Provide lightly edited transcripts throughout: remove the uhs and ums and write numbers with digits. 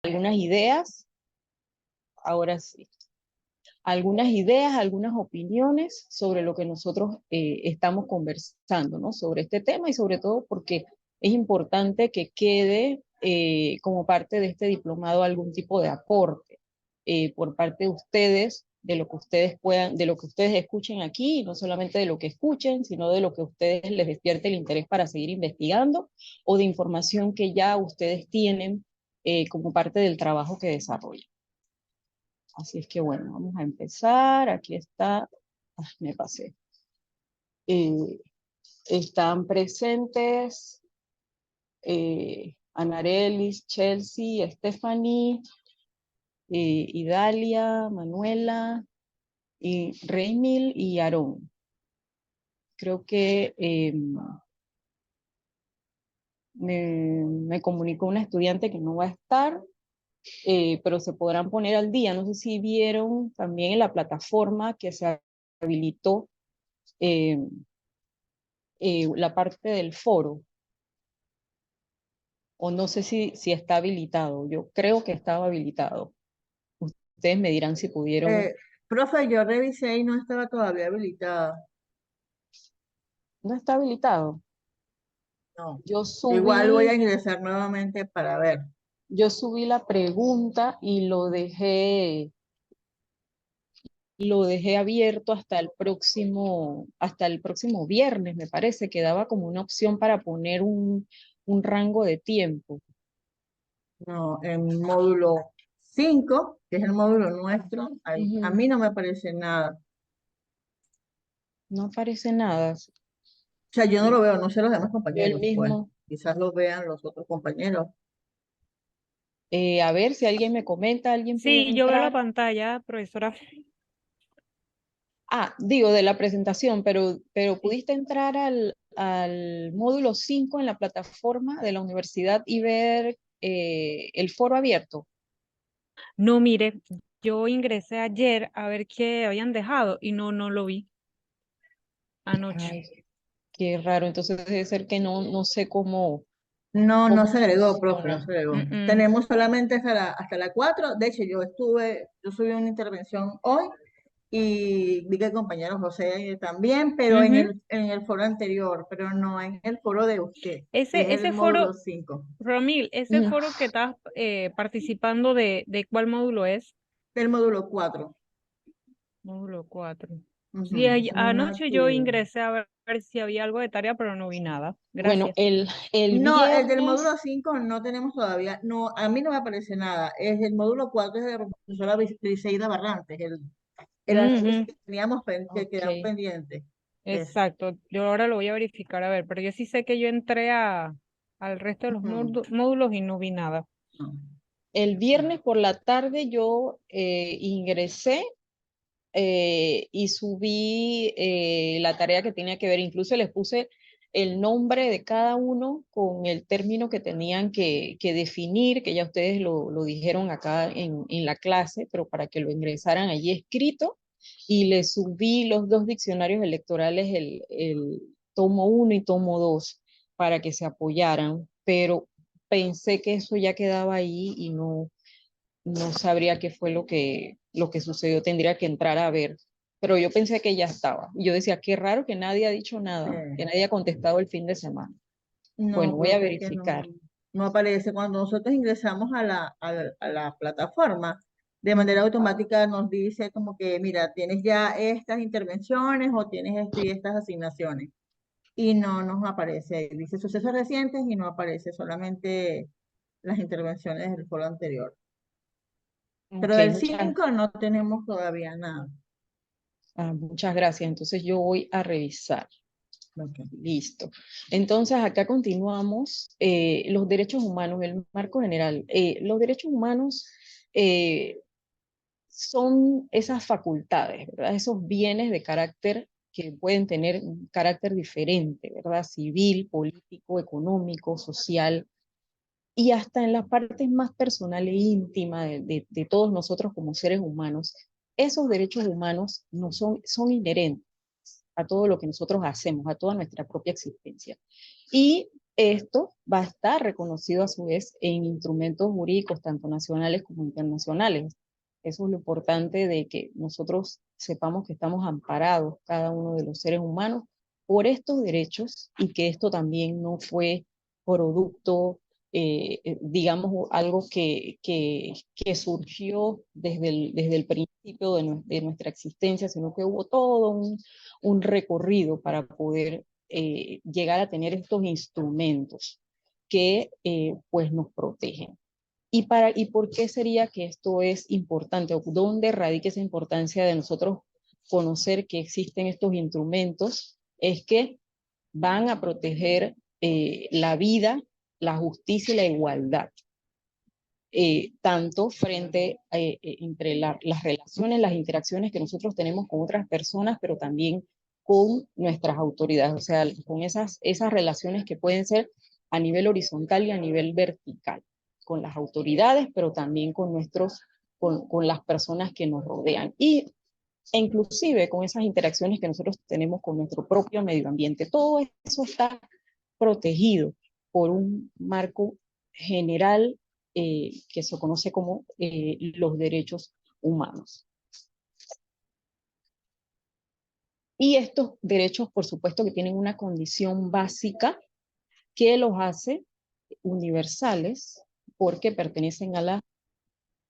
algunas ideas, ahora sí, algunas ideas, algunas opiniones sobre lo que nosotros estamos conversando, ¿no? Sobre este tema y sobre todo porque es importante que quede como parte de este diplomado algún tipo de aporte por parte de ustedes, de lo que ustedes puedan, de lo que ustedes escuchen aquí, y no solamente de lo que escuchen, sino de lo que a ustedes les despierte el interés para seguir investigando o de información que ya ustedes tienen como parte del trabajo que desarrollan. Así es que bueno, vamos a empezar. Aquí está, me pasé. Eh, Están presentes Anarelis, Chelsea, Stephanie, Idalia, Manuela, y Reymil y Aarón. Creo que me comunicó una estudiante que no va a estar, pero se podrán poner al día. No sé si vieron también en la plataforma que se habilitó eh, la parte del foro, o no sé si está habilitado. Yo creo que estaba habilitado. Ustedes me dirán si pudieron. Eh, Profe, yo revisé y no estaba todavía habilitada. No está habilitado. No. Yo Igual voy a subí, ingresar nuevamente para ver. yo subí la pregunta y lo dejé abierto hasta el próximo viernes, me parece, que daba como una opción para poner un rango de tiempo. No, en módulo 5, que es el módulo nuestro, ahí, a Ujú. mí no me aparece nada. No aparece nada. O sea, yo no Yo, lo veo, no sé los demás yo el compañeros, pues. mismo. Quizás lo vean los otros compañeros. A ver si alguien me comenta, alguien pudo Sí, yo veo la entrar. pantalla, profesora. Ah, digo, de la presentación, pero Sí. ¿pudiste entrar al módulo 5 en la plataforma de la universidad y ver el foro abierto? No, mire, yo ingresé ayer a ver qué habían dejado y no lo vi anoche. Ay, qué raro. Entonces debe ser que no sé No, no cómo se agregó, profe, no funciona. se agregó. Mm, Tenemos solamente hasta la 4. De hecho, yo subí una intervención hoy y vi que el compañero José también, pero en ujú. el foro anterior, pero no en el foro de usted, que es el Ese módulo foro, 5. Romil, ese Mm, foro que estás participando de cuál módulo es? Del módulo 4. Módulo 4. Sí, Ujú, es una anoche yo actividad. ingresé a ver si había algo de tarea, pero no vi nada. Bueno, Gracias. el No, el del módulo viernes, 5 no tenemos todavía, no, a mí no me aparece nada. Es el módulo 4 es de la profesora Briseida Barrantes, el análisis Ujú, que teníamos que ok, quedamos pendientes. Es, exacto. Yo ahora lo voy a verificar a ver, pero yo sí sé que yo entré al resto de los ujú, módulos y no vi nada. no. el viernes por la tarde yo ingresé y subí la tarea que tenía que ver. Incluso les puse el nombre de cada uno con el término que tenían que definir, que ya ustedes lo dijeron acá en la clase, pero para que lo ingresaran allí escrito. Y les subí los dos diccionarios electorales, el tomo uno y tomo 2 para que se apoyaran, pero pensé que eso ya quedaba ahí y no sabría qué fue lo que sucedió, tendría que entrar a ver. Pero yo pensé que ya estaba. Y yo decía, qué raro que nadie ha dicho nada, que nadie ha contestado el fin de semana. Bueno, No, voy a profe, que verificar. no aparece. Cuando nosotros ingresamos a la plataforma, de manera automática nos dice como que, mira, tienes ya estas intervenciones o tienes esto y estas asignaciones. Y no nos aparece. Dice sucesos recientes y no aparece solamente las intervenciones del foro anterior. Pero Ok, del 5 no tenemos todavía nada. muchas gracias. Entonces yo voy a revisar. Ok. Listo. Entonces acá continuamos. Los derechos humanos, el marco general. Los derechos humanos son esas facultades, ¿verdad? Esos bienes de carácter que pueden tener un carácter diferente, ¿verdad? Civil, político, económico, social, y hasta en las partes más personales e íntimas de todos nosotros como seres humanos, esos derechos humanos no son inherentes a todo lo que nosotros hacemos, a toda nuestra propia existencia. Y esto va a estar reconocido a su vez en instrumentos jurídicos, tanto nacionales como internacionales. Eso es lo importante de que nosotros sepamos que estamos amparados, cada uno de los seres humanos, por estos derechos y que esto también no fue producto, digamos, algo que surgió desde el principio de nuestra existencia, sino que hubo todo un recorrido para poder llegar a tener estos instrumentos que pues nos protegen. ¿Y por qué sería que esto es importante? ¿O dónde radica esa importancia de nosotros conocer que existen estos instrumentos? Es que van a proteger la vida, la justicia y la igualdad. Tanto frente entre las relaciones, las interacciones que nosotros tenemos con otras personas, pero también con nuestras autoridades, o sea, con esas relaciones que pueden ser a nivel horizontal y a nivel vertical, con las autoridades, pero también con las personas que nos rodean. E inclusive con esas interacciones que nosotros tenemos con nuestro propio medio ambiente. Todo eso está protegido por un marco general que se conoce como los derechos humanos. Y estos derechos, por supuesto, que tienen una condición básica que los hace universales porque pertenecen a la,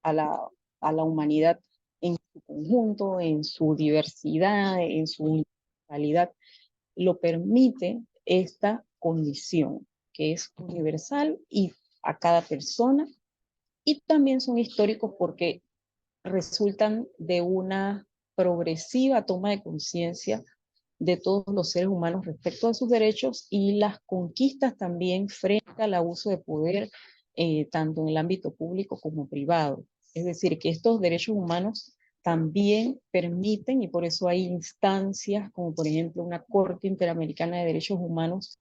a la humanidad en su conjunto, en su diversidad, en su universalidad. Lo permite esta condición, que es universal y a cada persona, y también son históricos porque resultan de una progresiva toma de conciencia de todos los seres humanos respecto a sus derechos y las conquistas también frente al abuso de poder, tanto en el ámbito público como privado. Es decir, que estos derechos humanos también permiten, y por eso hay instancias como por ejemplo una Corte Interamericana de Derechos Humanos,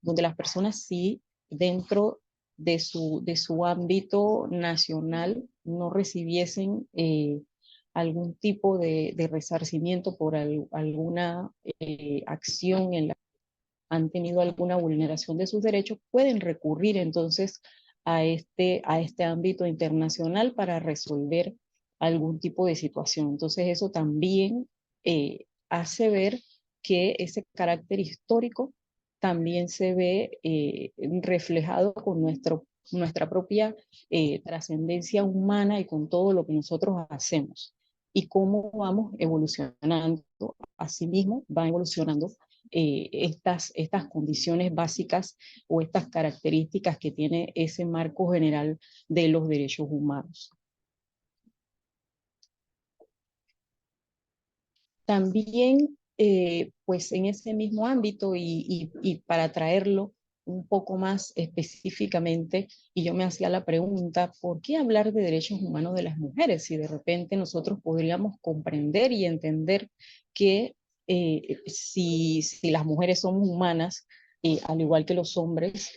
donde las personas sí, dentro de su ámbito nacional, no recibiesen algún tipo de resarcimiento por alguna acción en la que han tenido alguna vulneración de sus derechos, pueden recurrir entonces a este ámbito internacional para resolver algún tipo de situación. Entonces eso también hace ver que ese carácter histórico también se ve reflejado con nuestra propia trascendencia humana y con todo lo que nosotros hacemos y cómo vamos evolucionando. Asimismo, va evolucionando estas condiciones básicas o estas características que tiene ese marco general de los derechos humanos. También, pues en ese mismo ámbito y para traerlo un poco más específicamente, y yo me hacía la pregunta, ¿por qué hablar de derechos humanos de las mujeres? Si de repente nosotros podríamos comprender y entender que si las mujeres somos humanas, al igual que los hombres,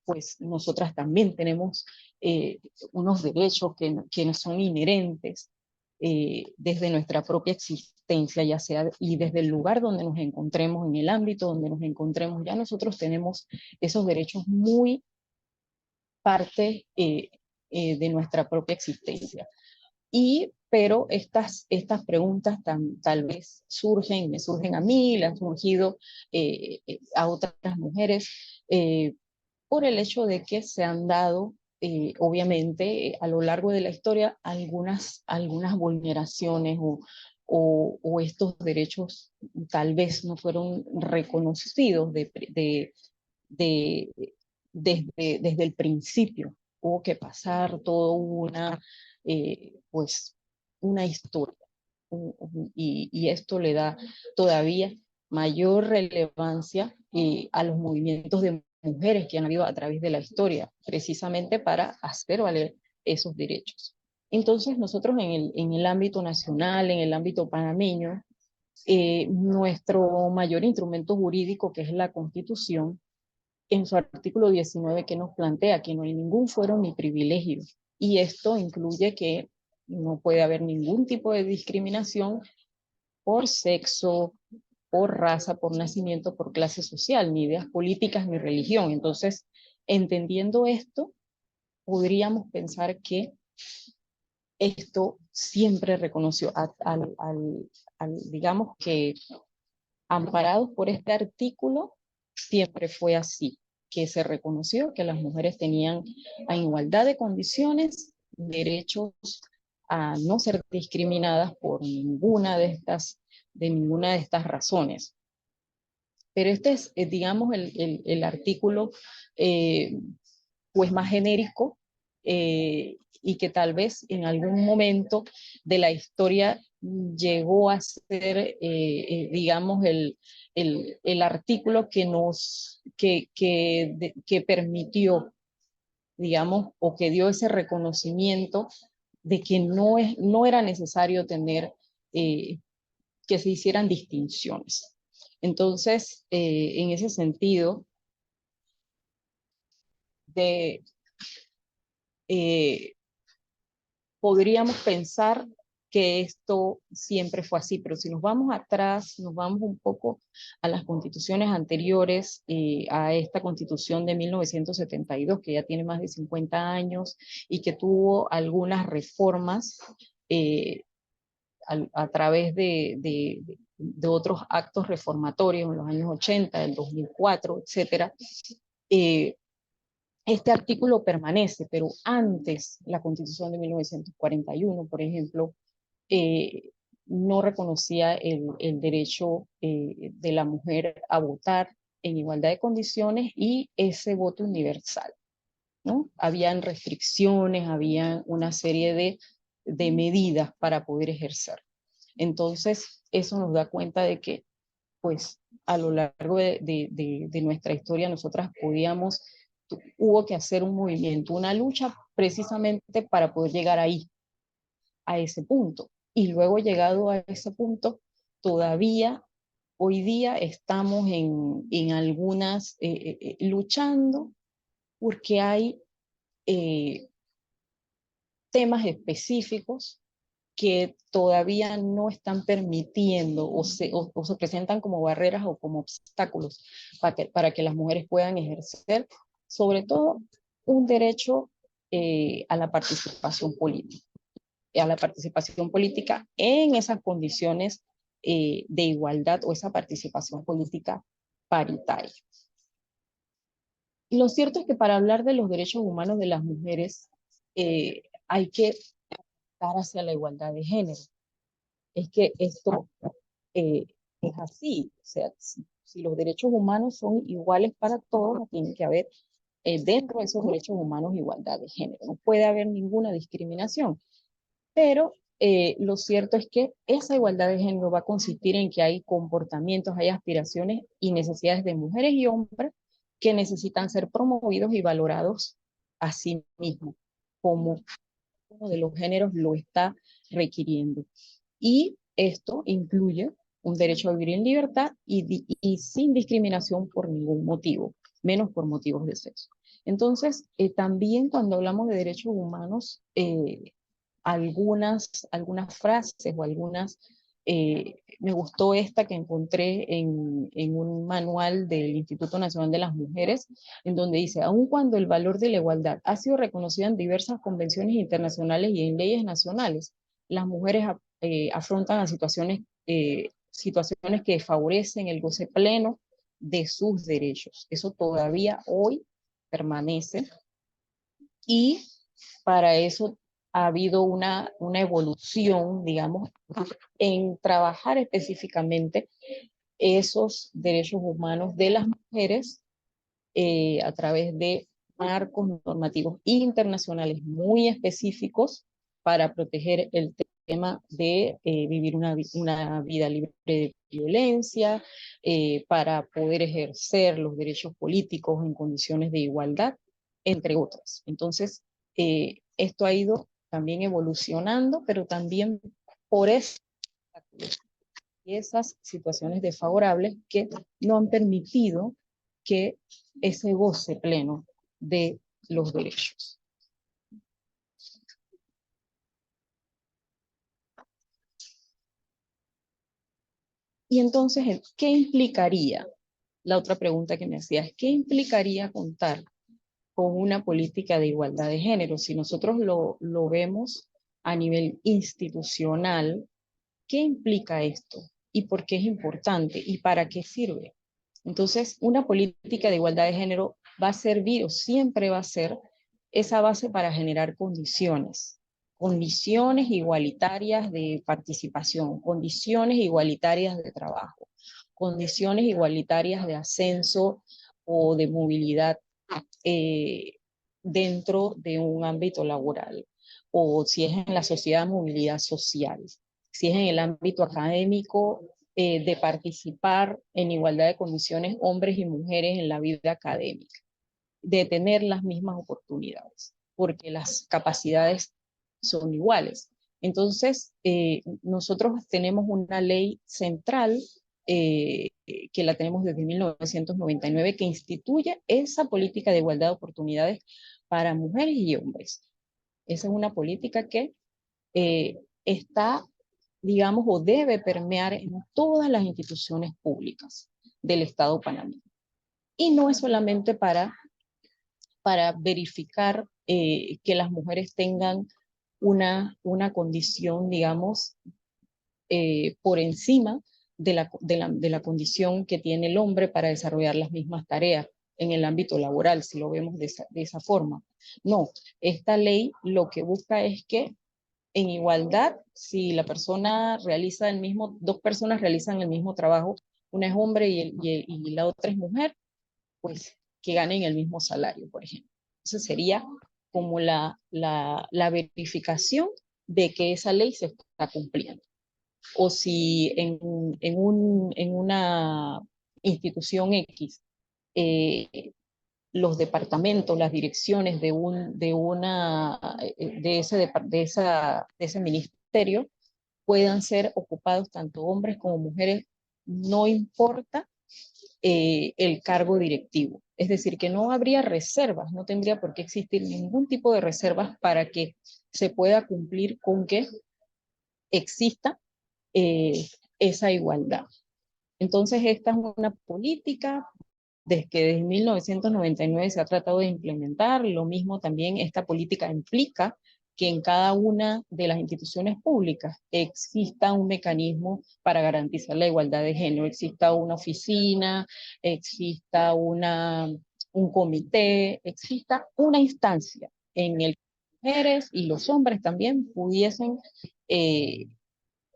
pues nosotras también tenemos unos derechos que nos son inherentes desde nuestra propia existencia, ya sea y desde el lugar donde nos encontremos, en el ámbito donde nos encontremos, ya nosotros tenemos esos derechos muy parte de nuestra propia existencia. Pero estas preguntas tal vez me surgen a mí, le han surgido a otras mujeres, por el hecho de que se han dado, obviamente, a lo largo de la historia, algunas vulneraciones o estos derechos tal vez no fueron reconocidos de, desde el principio. Hubo que pasar toda pues, una historia. Y esto le da todavía mayor relevancia a los movimientos de mujeres que han habido a través de la historia, precisamente para hacer valer esos derechos. Entonces nosotros en el ámbito nacional, en el ámbito panameño, nuestro mayor instrumento jurídico, que es la Constitución, en su artículo 19 que nos plantea que no hay ningún fuero ni privilegio. Y esto incluye que no puede haber ningún tipo de discriminación por sexo, por raza, por nacimiento, por clase social, ni ideas políticas, ni religión. Entonces, entendiendo esto, podríamos pensar que esto siempre reconoció, digamos que amparados por este artículo, siempre fue así, que se reconoció que las mujeres tenían en igualdad de condiciones derechos a no ser discriminadas por ninguna de estas razones. Pero este es, digamos, el artículo eh, pues más genérico y que tal vez en algún momento de la historia llegó a ser, digamos, el artículo que permitió, digamos, o que dio ese reconocimiento de que no era necesario tener, que se hicieran distinciones. Entonces, en ese sentido, de, eh, podríamos pensar que esto siempre fue así, pero si nos vamos atrás, nos vamos un poco a las constituciones anteriores, a esta constitución de 1972, que ya tiene más de 50 años y que tuvo algunas reformas eh, a través de otros actos reformatorios en los años 80, del 2004, etcétera. Eh, este artículo permanece, pero antes la Constitución de 1941, por ejemplo, eh, no reconocía el derecho de la mujer a votar en igualdad de condiciones y ese voto universal, ¿no? Habían restricciones, había una serie de medidas para poder ejercer. Entonces, eso nos da cuenta de que, pues, a lo largo de nuestra historia, nosotras hubo que hacer un movimiento, una lucha precisamente para poder llegar ahí, a ese punto. Y luego llegado a ese punto, todavía hoy día estamos en algunas, luchando porque hay temas específicos que todavía no están permitiendo o se presentan como barreras o como obstáculos para que las mujeres puedan ejercer, sobre todo, un derecho a la participación política, en esas condiciones de igualdad o esa participación política paritaria. Lo cierto es que para hablar de los derechos humanos de las mujeres hay que estar hacia la igualdad de género. Es que esto eh, es así. O sea, si los derechos humanos son iguales para todos, tiene que haber dentro de esos derechos humanos igualdad de género. No puede haber ninguna discriminación. Pero lo cierto es que esa igualdad de género va a consistir en que hay comportamientos, hay aspiraciones y necesidades de mujeres y hombres que necesitan ser promovidos y valorados a sí mismos, como uno de los géneros lo está requiriendo. Y esto incluye un derecho a vivir en libertad y sin discriminación por ningún motivo, menos por motivos de sexo. Entonces, también cuando hablamos de derechos humanos, algunas frases o me gustó esta que encontré en un manual del Instituto Nacional de las Mujeres, en donde dice, aun cuando el valor de la igualdad ha sido reconocido en diversas convenciones internacionales y en leyes nacionales, las mujeres afrontan a situaciones que favorecen el goce pleno de sus derechos. Eso todavía hoy permanece y para eso ha habido una evolución, digamos, en trabajar específicamente esos derechos humanos de las mujeres a través de marcos normativos internacionales muy específicos para proteger el tema de vivir una vida libre de violencia, para poder ejercer los derechos políticos en condiciones de igualdad, entre otras. Entonces, esto ha ido también evolucionando, pero también por eso y esas situaciones desfavorables que no han permitido que ese goce pleno de los derechos. Y entonces, ¿qué implicaría? La otra pregunta que me hacía es, ¿qué implicaría contar con una política de igualdad de género? Si nosotros lo vemos a nivel institucional, ¿qué implica esto? ¿Y por qué es importante? ¿Y para qué sirve? Entonces, una política de igualdad de género va a servir o siempre va a ser esa base para generar condiciones igualitarias de participación, condiciones igualitarias de trabajo, condiciones igualitarias de ascenso o de movilidad eh, dentro de un ámbito laboral, o si es en la sociedad, movilidad social, si es en el ámbito académico, de participar en igualdad de condiciones hombres y mujeres en la vida académica, de tener las mismas oportunidades, porque las capacidades son iguales. Entonces, nosotros tenemos una ley central que la tenemos desde 1999 que instituye esa política de igualdad de oportunidades para mujeres y hombres. Esa es una política que está, digamos, o debe permear en todas las instituciones públicas del Estado panameño. Y no es solamente para verificar que las mujeres tengan una condición, digamos, por encima de la condición que tiene el hombre para desarrollar las mismas tareas en el ámbito laboral, si lo vemos de esa forma. No, esta ley lo que busca es que en igualdad, si la persona realiza el mismo, dos personas realizan el mismo trabajo, una es hombre y la otra es mujer, pues que ganen el mismo salario, por ejemplo. Eso sería como la verificación de que esa ley se está cumpliendo. O si en una institución X, los departamentos, las direcciones de ese ministerio puedan ser ocupados tanto hombres como mujeres, no importa el cargo directivo. Es decir, que no habría reservas, no tendría por qué existir ningún tipo de reservas para que se pueda cumplir con que exista esa igualdad. Entonces, esta es una política desde que desde 1999 se ha tratado de implementar. Lo mismo también esta política implica que en cada una de las instituciones públicas exista un mecanismo para garantizar la igualdad de género, exista una oficina, exista un comité, exista una instancia en el que mujeres y los hombres también pudiesen eh,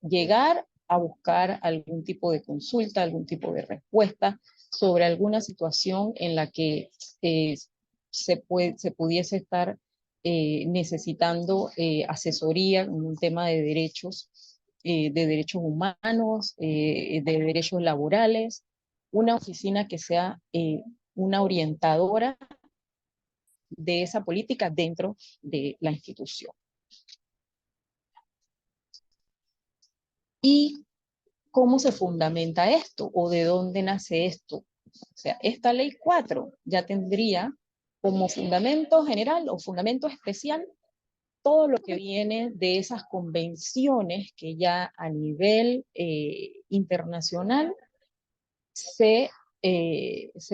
llegar a buscar algún tipo de consulta, algún tipo de respuesta sobre alguna situación en la que se pudiese estar necesitando asesoría en un tema de derechos humanos, de derechos laborales, una oficina que sea una orientadora de esa política dentro de la institución. ¿Y cómo se fundamenta esto o de dónde nace esto? O sea, esta ley 4 ya tendría como fundamento general o fundamento especial todo lo que viene de esas convenciones que ya a nivel internacional se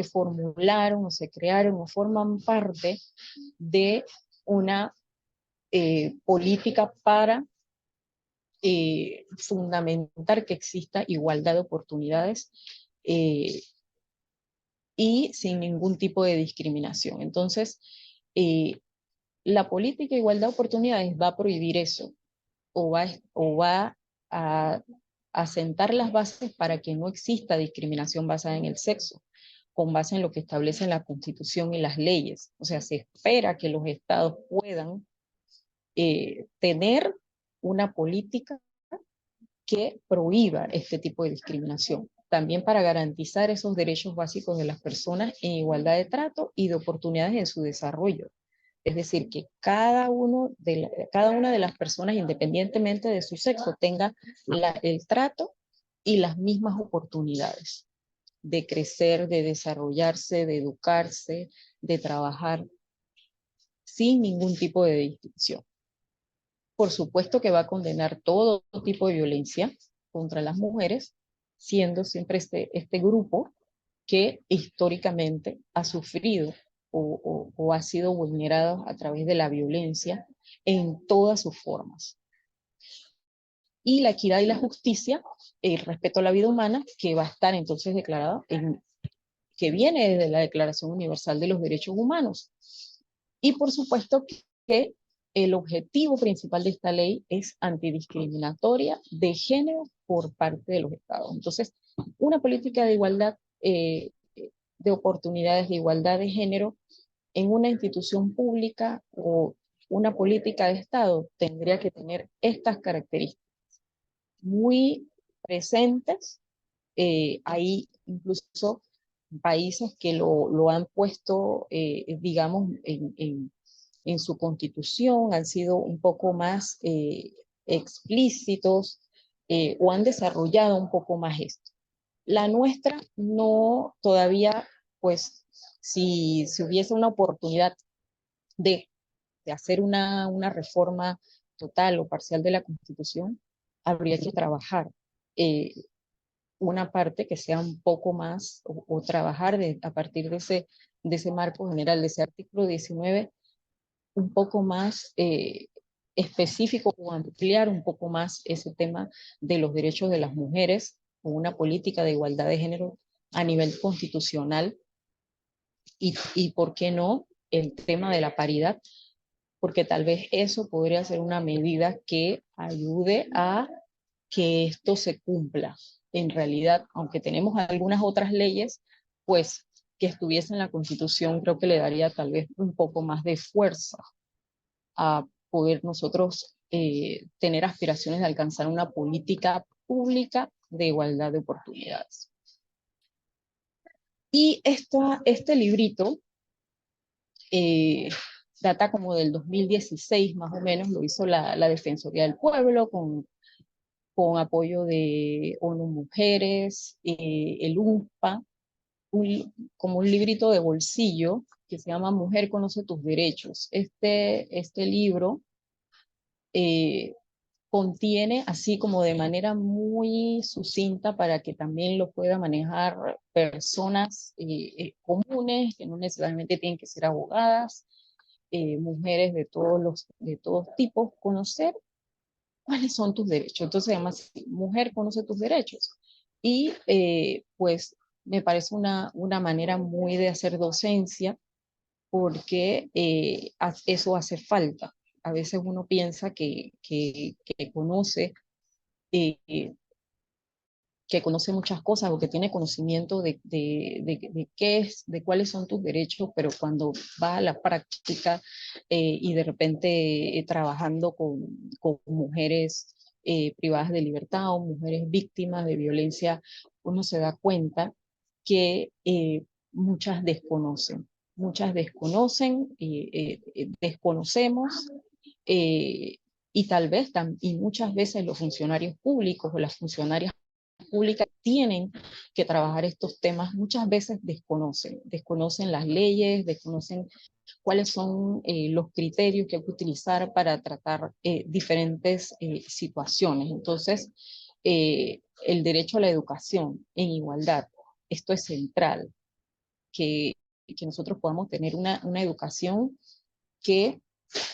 formularon o se crearon o forman parte de una política para fundamentar que exista igualdad de oportunidades eh, y sin ningún tipo de discriminación. Entonces, eh, la política de igualdad de oportunidades va a prohibir eso o va a sentar las bases para que no exista discriminación basada en el sexo, con base en lo que establece la Constitución y las leyes. O sea, se espera que los estados puedan tener una política que prohíba este tipo de discriminación, también para garantizar esos derechos básicos de las personas en igualdad de trato y de oportunidades en su desarrollo. Es decir, que cada una de las personas, independientemente de su sexo, tenga el trato y las mismas oportunidades de crecer, de desarrollarse, de educarse, de trabajar sin ningún tipo de distinción. Por supuesto que va a condenar todo tipo de violencia contra las mujeres siendo siempre este grupo que históricamente ha sufrido o ha sido vulnerado a través de la violencia en todas sus formas. Y la equidad y la justicia, el respeto a la vida humana, que va a estar entonces declarado que viene desde la Declaración Universal de los Derechos Humanos. Y por supuesto que el objetivo principal de esta ley es antidiscriminatoria de género por parte de los estados. Entonces, una política de igualdad de oportunidades, de igualdad de género en una institución pública o una política de Estado tendría que tener estas características muy presentes. Hay incluso países que lo han puesto, digamos, en su constitución, han sido un poco más explícitos o han desarrollado un poco más esto. La nuestra no todavía, pues, si hubiese una oportunidad de, de hacer una reforma total o parcial de la Constitución, habría que trabajar eh, una parte que sea un poco más, o trabajar a partir de ese marco general, de ese artículo 19, un poco más específico o ampliar un poco más ese tema de los derechos de las mujeres con una política de igualdad de género a nivel constitucional y ¿por qué no? El tema de la paridad, porque tal vez eso podría ser una medida que ayude a que esto se cumpla. En realidad, aunque tenemos algunas otras leyes, pues que estuviese en la Constitución creo que le daría tal vez un poco más de fuerza a poder nosotros tener aspiraciones de alcanzar una política pública de igualdad de oportunidades. Y este librito eh, data como del 2016 más o menos, lo hizo la Defensoría del Pueblo con apoyo de ONU Mujeres, el UNPA, como un librito de bolsillo que se llama Mujer conoce tus derechos. Este libro eh, contiene así como de manera muy sucinta para que también lo pueda manejar personas comunes, que no necesariamente tienen que ser abogadas, mujeres de todos tipos, conocer cuáles son tus derechos. Entonces se llama así, Mujer conoce tus derechos. Y pues me parece una manera muy de hacer docencia porque eso hace falta. A veces uno piensa que conoce eh, que conoce muchas cosas o que tiene conocimiento de qué es, de cuáles son tus derechos, pero cuando va a la práctica y de repente trabajando con mujeres privadas de libertad o mujeres víctimas de violencia, uno se da cuenta que muchas desconocen, desconocemos. eh, y tal vez, y muchas veces los funcionarios públicos o las funcionarias públicas tienen que trabajar estos temas, muchas veces desconocen las leyes, desconocen cuáles son los criterios que hay que utilizar para tratar diferentes situaciones. Entonces, el derecho a la educación en igualdad, esto es central, que, que nosotros podamos tener una educación que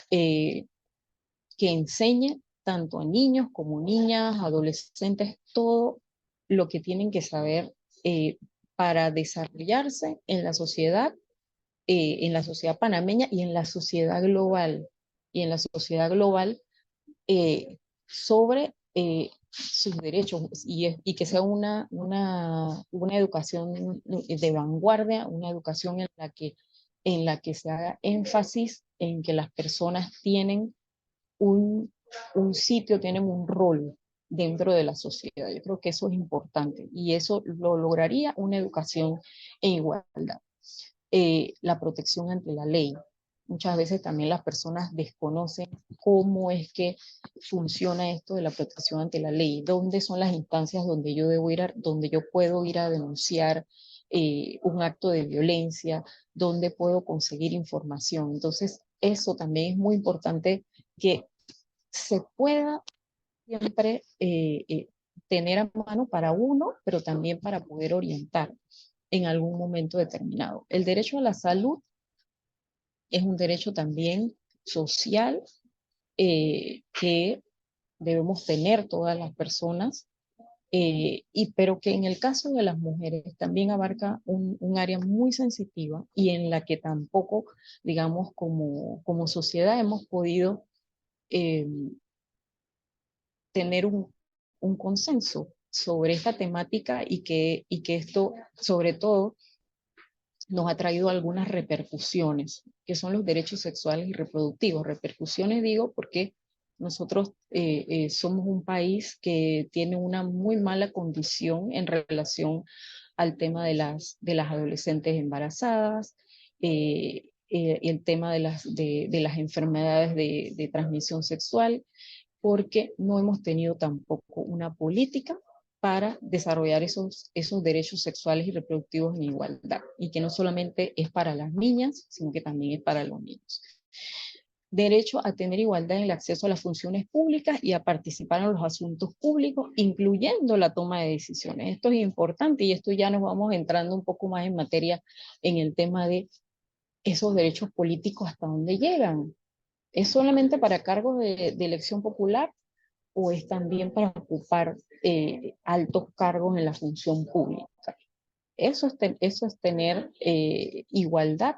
eh, que enseñe tanto a niños como niñas, adolescentes, todo lo que tienen que saber para desarrollarse en la sociedad panameña y en la sociedad global. Y en la sociedad global sobre sus derechos y que sea una educación de vanguardia, una educación en la que se haga énfasis en que las personas tienen un, un sitio, tienen un rol dentro de la sociedad. Yo creo que eso es importante y eso lo lograría una educación en igualdad. La protección ante la ley. Muchas veces también las personas desconocen cómo es que funciona esto de la protección ante la ley, dónde son las instancias donde yo donde yo puedo ir a denunciar un acto de violencia, dónde puedo conseguir información. Entonces, eso también es muy importante que se pueda siempre tener a mano para uno, pero también para poder orientar en algún momento determinado. El derecho a la salud es un derecho también social que debemos tener todas las personas, pero que en el caso de las mujeres también abarca un área muy sensitiva y en la que tampoco, digamos, como sociedad hemos podido eh, tener un consenso sobre esta temática y que esto, sobre todo, nos ha traído algunas repercusiones, que son los derechos sexuales y reproductivos. Repercusiones digo porque nosotros somos un país que tiene una muy mala condición en relación al tema de las adolescentes embarazadas, el tema de las enfermedades de transmisión sexual, porque no hemos tenido tampoco una política para desarrollar esos derechos sexuales y reproductivos en igualdad, y que no solamente es para las niñas, sino que también es para los niños. Derecho a tener igualdad en el acceso a las funciones públicas y a participar en los asuntos públicos, incluyendo la toma de decisiones. Esto es importante y esto ya nos vamos entrando un poco más en materia en el tema de esos derechos políticos, hasta dónde llegan. ¿Es solamente para cargos de elección popular o es también para ocupar altos cargos en la función pública? Eso es tener igualdad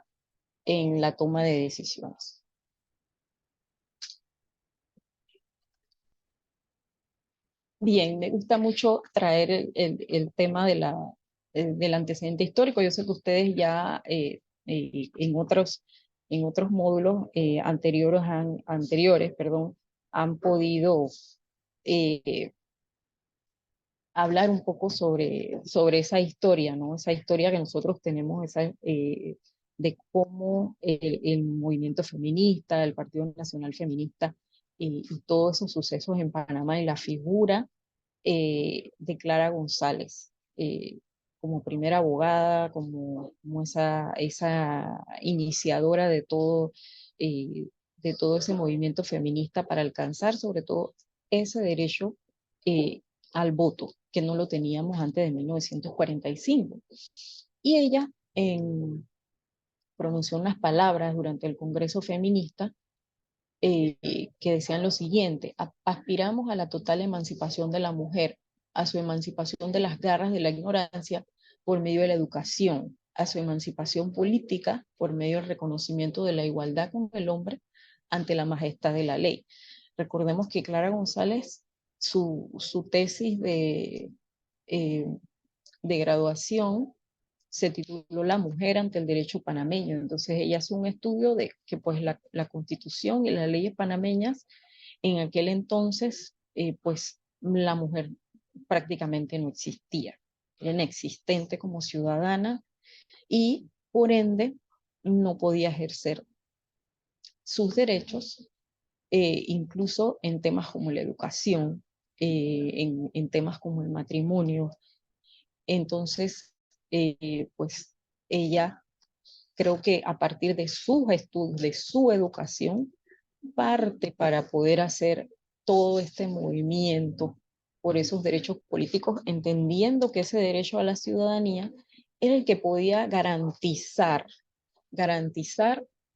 en la toma de decisiones. Bien, me gusta mucho traer el tema del antecedente histórico. Yo sé que ustedes ya en otros módulos anteriores, perdón, han podido eh, hablar un poco sobre esa historia, ¿no? Esa historia que nosotros tenemos, de cómo el movimiento feminista, el Partido Nacional Feminista y todos esos sucesos en Panamá y la figura de Clara González como primera abogada, como esa iniciadora de todo ese movimiento feminista para alcanzar sobre todo ese derecho eh, al voto, que no lo teníamos antes de 1945. Y ella pronunció unas palabras durante el Congreso Feminista que decían lo siguiente: aspiramos a la total emancipación de la mujer, a su emancipación de las garras de la ignorancia por medio de la educación, a su emancipación política por medio del reconocimiento de la igualdad con el hombre ante la majestad de la ley. Recordemos que Clara González, su tesis eh, de graduación se tituló La mujer ante el derecho panameño. Entonces ella hace un estudio de que pues la constitución y las leyes panameñas en aquel entonces pues la mujer prácticamente no existía, era inexistente como ciudadana y por ende no podía ejercer sus derechos, incluso en temas como la educación, en temas como el matrimonio. Entonces, pues ella, creo que a partir de sus estudios, de su educación, parte para poder hacer todo este movimiento por esos derechos políticos, entendiendo que ese derecho a la ciudadanía era el que podía garantizar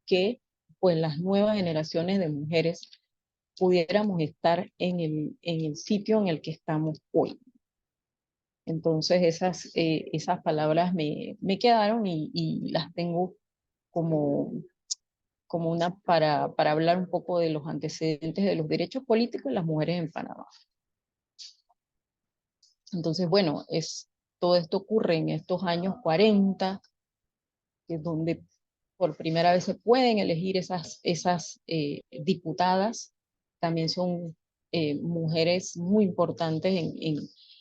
que pues las nuevas generaciones de mujeres pudiéramos estar en el sitio en el que estamos hoy. Entonces esas palabras me quedaron y las tengo como, como una para hablar un poco de los antecedentes de los derechos políticos de las mujeres en Panamá. Entonces, bueno, todo esto ocurre en estos años 40, que es donde por primera vez se pueden elegir esas diputadas. También son mujeres muy importantes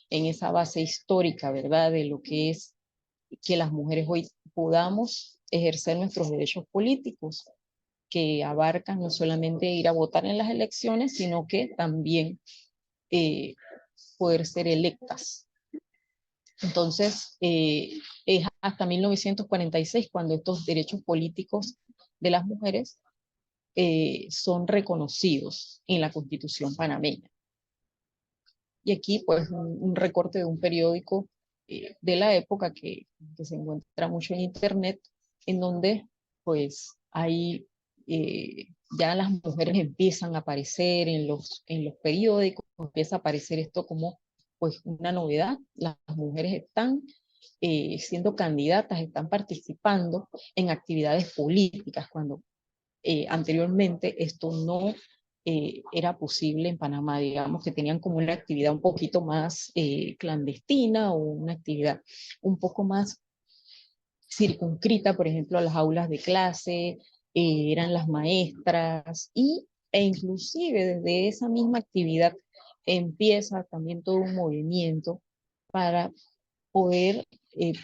en esa base histórica, ¿verdad? De lo que es que las mujeres hoy podamos ejercer nuestros derechos políticos, que abarcan no solamente ir a votar en las elecciones, sino que también eh, poder ser electas. Entonces, es hasta 1946 cuando estos derechos políticos de las mujeres son reconocidos en la Constitución panameña. Y aquí pues un recorte de un periódico de la época que se encuentra mucho en internet, en donde pues hay ya las mujeres empiezan a aparecer en los periódicos, empieza a aparecer esto como pues una novedad. Las mujeres están siendo candidatas, están participando en actividades políticas, cuando anteriormente esto no era posible en Panamá. Digamos que tenían como una actividad un poquito más clandestina, o una actividad un poco más circunscrita, por ejemplo, a las aulas de clase, eran las maestras, e inclusive desde esa misma actividad empieza también todo un movimiento para poder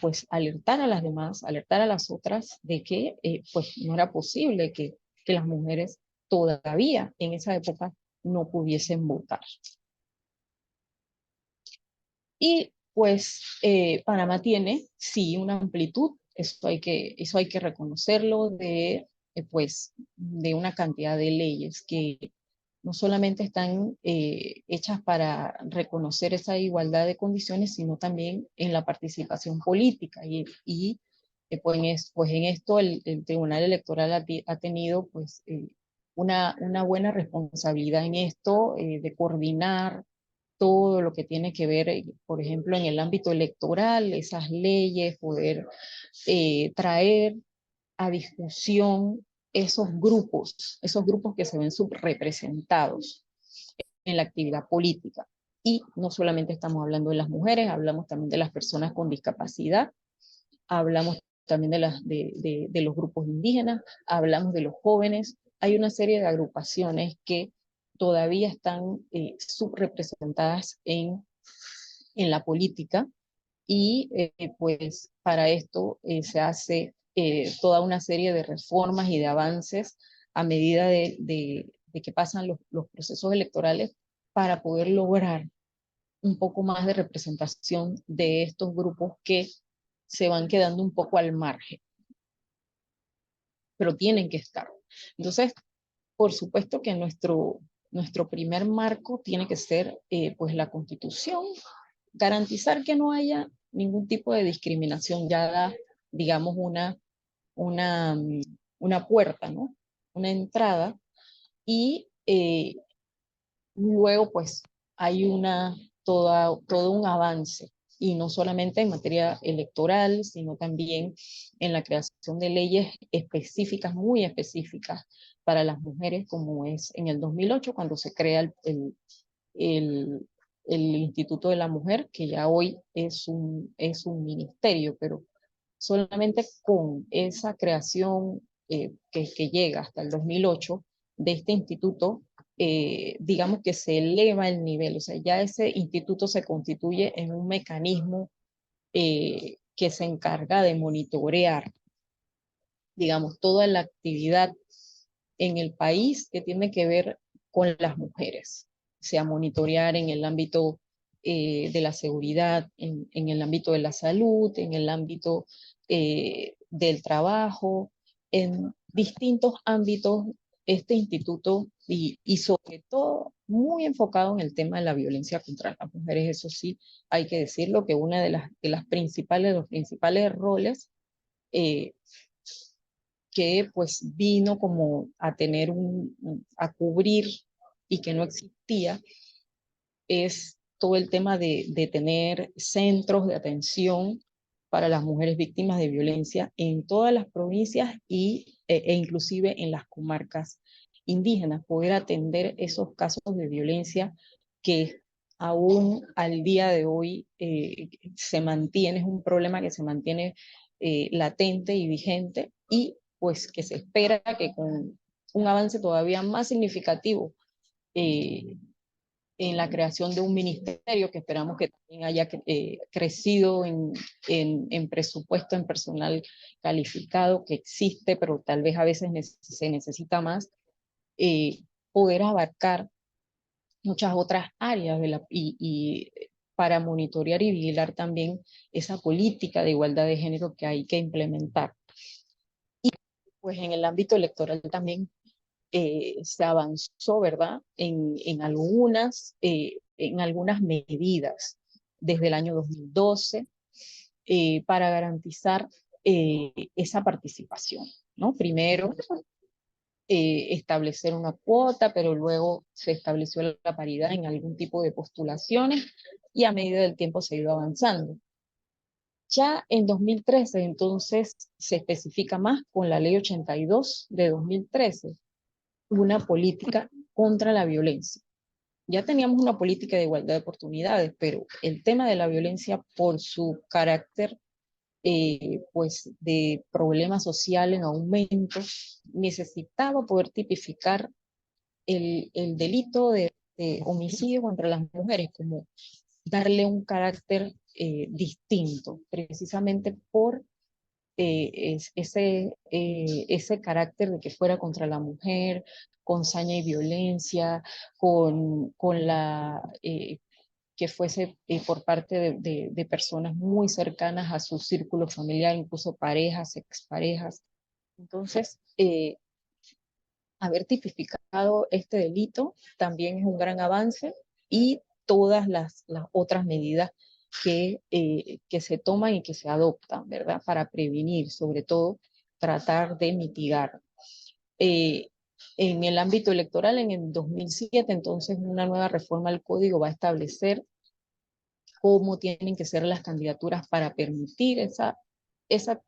pues alertar a las demás, alertar a las otras de que pues no era posible que las mujeres todavía en esa época no pudiesen votar. Y pues Panamá tiene, sí, una amplitud, eso hay que reconocerlo, pues, de una cantidad de leyes que no solamente están hechas para reconocer esa igualdad de condiciones, sino también en la participación política. Pues en esto el Tribunal Electoral ha tenido pues, una buena responsabilidad en esto, de coordinar todo lo que tiene que ver, por ejemplo, en el ámbito electoral, esas leyes, poder traer a discusión esos grupos que se ven subrepresentados en la actividad política. Y no solamente estamos hablando de las mujeres, hablamos también de las personas con discapacidad, hablamos también de los grupos indígenas, hablamos de los jóvenes. Hay una serie de agrupaciones que todavía están subrepresentadas en la política, y pues para esto se hace toda una serie de reformas y de avances a medida de que pasan los procesos electorales, para poder lograr un poco más de representación de estos grupos que se van quedando un poco al margen, pero tienen que estar. Entonces, por supuesto que nuestro primer marco tiene que ser pues la Constitución, garantizar que no haya ningún tipo de discriminación, ya da, digamos, una, mm, una puerta, ¿no? Una entrada, y luego pues hay todo un avance, y no solamente en materia electoral, sino también en la creación de leyes específicas, muy específicas para las mujeres, como es en el 2008 cuando se crea el, el Instituto de la Mujer, que ya hoy es un ministerio, pero solamente con esa creación que llega hasta el 2008 de este instituto, digamos que se eleva el nivel, o sea, ya ese instituto se constituye en un mecanismo que se encarga de monitorear, digamos, toda la actividad en el país que tiene que ver con las mujeres, sea monitorear en el ámbito de la seguridad, en el ámbito de la salud, en el ámbito del trabajo, en distintos ámbitos, este instituto, y sobre todo muy enfocado en el tema de la violencia contra las mujeres. Eso sí, hay que decirlo, que una de los principales roles eh, que pues vino como a tener a cubrir, y que no existía, es todo el tema de tener centros de atención para las mujeres víctimas de violencia en todas las provincias, e inclusive en las comarcas indígenas, poder atender esos casos de violencia que aún al día de hoy se mantiene, es un problema que se mantiene latente y vigente, y pues que se espera que con un avance todavía más significativo eh, en la creación de un ministerio, que esperamos que también haya crecido en presupuesto, en personal calificado, que existe, pero tal vez a veces se necesita más, eh, poder abarcar muchas otras áreas y para monitorear y vigilar también esa política de igualdad de género que hay que implementar. Y pues en el ámbito electoral también se avanzó, ¿verdad? En algunas en algunas medidas desde el año 2012 para garantizar esa participación, ¿no? Primero, establecer una cuota, pero luego se estableció la paridad en algún tipo de postulaciones y a medida del tiempo se ha ido avanzando. Ya en 2013, entonces, se especifica más con la Ley 82 de 2013, una política contra la violencia. Ya teníamos una política de igualdad de oportunidades, pero el tema de la violencia, por su carácter pues de problema social en aumento, necesitaba poder tipificar el delito de homicidio contra las mujeres, como darle un carácter distinto, precisamente por ese carácter de que fuera contra la mujer, con saña y violencia, con la que fuese por parte de personas muy cercanas a su círculo familiar, incluso parejas, exparejas. Entonces, haber tipificado este delito también es un gran avance y todas las otras medidas que se toman y que se adoptan, ¿verdad? Para prevenir, sobre todo, tratar de mitigar. Eh, en el ámbito electoral, en el 2007, entonces, una nueva reforma al código va a establecer cómo tienen que ser las candidaturas para permitir esa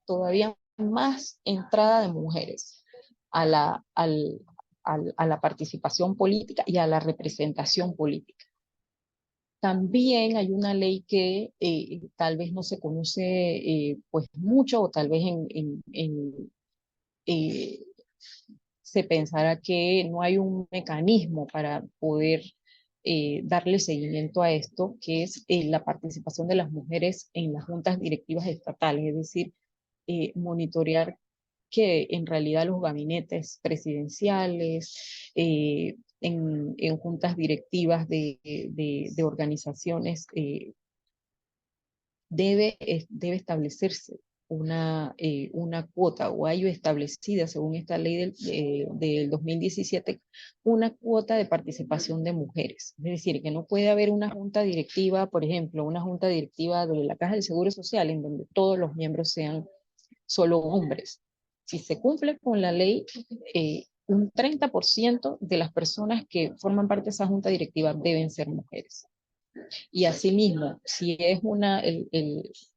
todavía más entrada de mujeres a a la participación política y a la representación política. También hay una ley que tal vez no se conoce pues mucho, o tal vez eh, se pensará que no hay un mecanismo para poder darle seguimiento a esto, que es la participación de las mujeres en las juntas directivas estatales, es decir, monitorear que en realidad los gabinetes presidenciales, en juntas directivas de organizaciones, debe establecerse una cuota, o hay establecida según esta ley del 2017, una cuota de participación de mujeres. Es decir, que no puede haber una junta directiva, por ejemplo, una junta directiva de la Caja del Seguro Social, en donde todos los miembros sean solo hombres. Si se cumple con la ley, un 30% de las personas que forman parte de esa junta directiva deben ser mujeres. Y asimismo, si es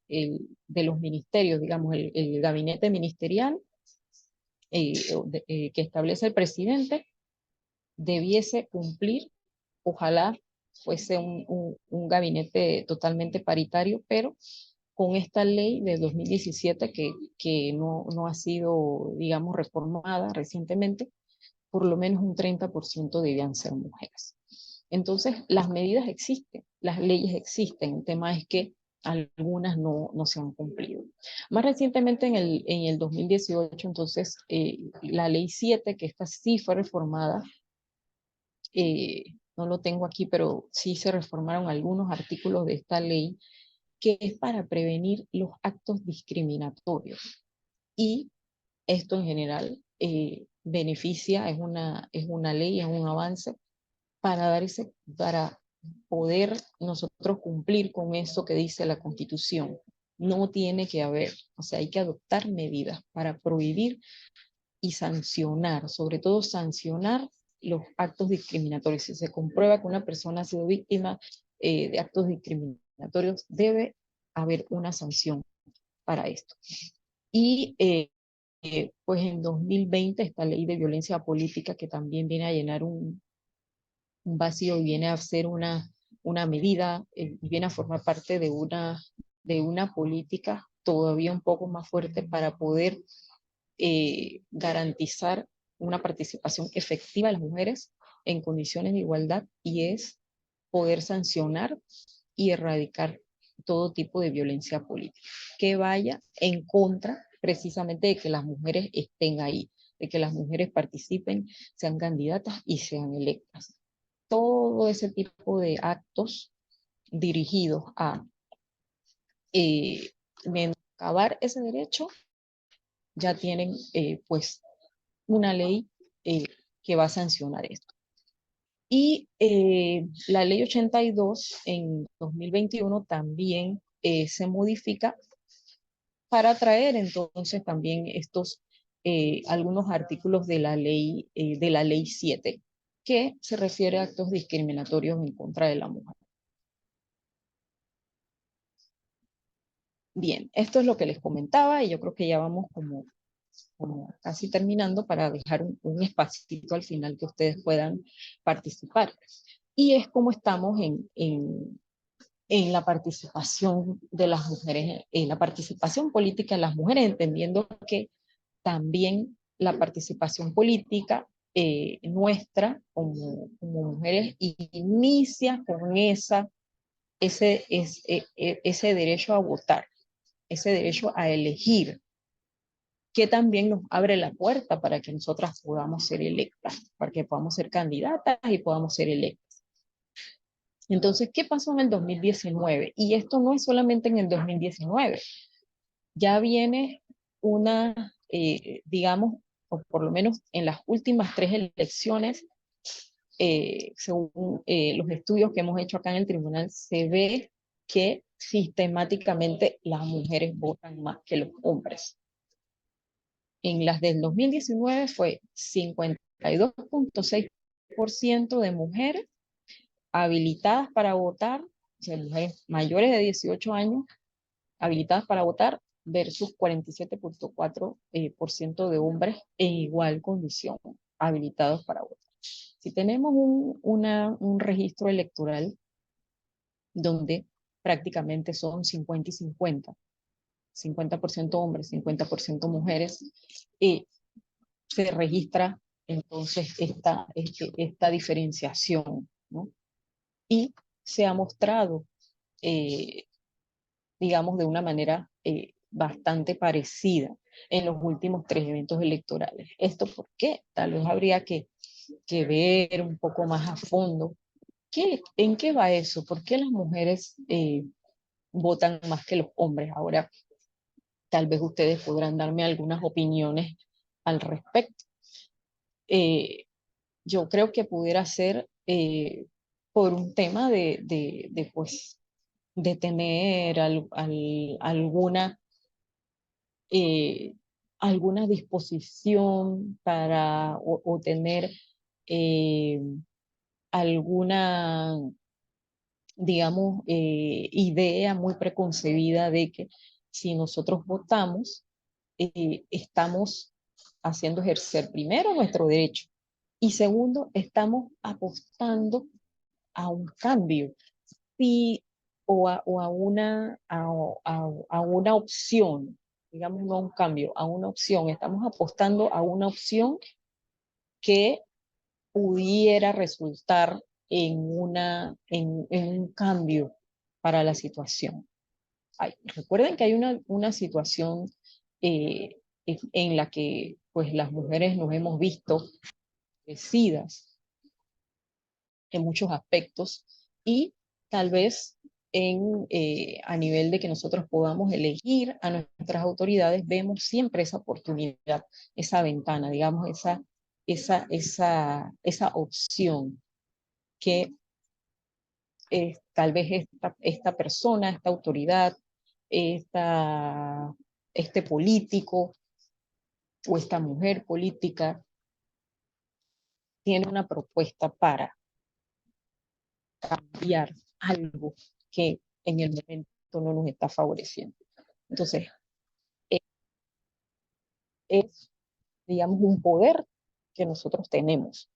de los ministerios, digamos, el gabinete ministerial que establece el presidente, debiese cumplir, ojalá fuese un gabinete totalmente paritario, pero con esta ley de 2017 que no ha sido, digamos, reformada recientemente, por lo menos un 30% debían ser mujeres. Entonces, las medidas existen, las leyes existen, el tema es que algunas no se han cumplido. Más recientemente, en el 2018, entonces, la ley 7, que esta sí fue reformada, no lo tengo aquí, pero sí se reformaron algunos artículos de esta ley, que es para prevenir los actos discriminatorios. Y esto en general beneficia, es una ley, es un avance para poder nosotros cumplir con eso que dice la Constitución. No tiene que haber, o sea, hay que adoptar medidas para prohibir y sancionar, sobre todo sancionar los actos discriminatorios. Si se comprueba que una persona ha sido víctima de actos discriminatorios, debe haber una sanción para esto. Y pues en 2020 esta ley de violencia política, que también viene a llenar un vacío y viene a ser una medida, y viene a formar parte de una política todavía un poco más fuerte para poder garantizar una participación efectiva de las mujeres en condiciones de igualdad, y es poder sancionar y erradicar todo tipo de violencia política que vaya en contra precisamente de que las mujeres estén ahí, de que las mujeres participen, sean candidatas y sean electas. Todo ese tipo de actos dirigidos a menoscabar ese derecho ya tienen pues una ley que va a sancionar esto. Y la ley 82 en 2021 también se modifica para traer entonces también estos algunos artículos de la ley 7 que se refiere a actos discriminatorios en contra de la mujer. Bien, esto es lo que les comentaba y yo creo que ya vamos como casi terminando para dejar un espacito al final que ustedes puedan participar. Y es como estamos en la participación de las mujeres, en la participación política de las mujeres, entendiendo que también la participación política nuestra como mujeres inicia con ese derecho a votar, ese derecho a elegir, que también nos abre la puerta para que nosotras podamos ser electas, para que podamos ser candidatas y podamos ser electas. Entonces, ¿qué pasó en el 2019? Y esto no es solamente en el 2019, ya viene digamos, o por lo menos en las últimas 3 elecciones, según los estudios que hemos hecho acá en el tribunal, se ve que sistemáticamente las mujeres votan más que los hombres. En las del 2019 fue 52.6% de mujeres habilitadas para votar, o sea, mujeres mayores de 18 años habilitadas para votar versus 47.4% de hombres en igual condición habilitados para votar. Si tenemos un registro electoral donde prácticamente son 50 y 50, 50% hombres, 50% mujeres, se registra entonces esta diferenciación, ¿no? Y se ha mostrado, digamos, de una manera bastante parecida en los últimos 3 eventos electorales. ¿Esto por qué? Tal vez habría que ver un poco más a fondo en qué va eso, por qué las mujeres votan más que los hombres. Ahora, tal vez ustedes podrán darme algunas opiniones al respecto. Yo creo que pudiera ser por un tema pues, de tener eh, alguna disposición para, o tener eh, alguna, digamos, idea muy preconcebida de que si nosotros votamos, estamos haciendo ejercer primero nuestro derecho y segundo, estamos apostando a un cambio sí, a una opción, digamos no a un cambio, a una opción. Estamos apostando a una opción que pudiera resultar en un cambio para la situación. Recuerden que hay una situación en la que pues las mujeres nos hemos visto crecidas en muchos aspectos y tal vez a nivel de que nosotros podamos elegir a nuestras autoridades, vemos siempre esa oportunidad, esa ventana, digamos, esa opción que tal vez esta persona, esta autoridad, este político o esta mujer política tiene una propuesta para cambiar algo que en el momento no nos está favoreciendo. Entonces, eh, es, digamos, un poder que nosotros tenemos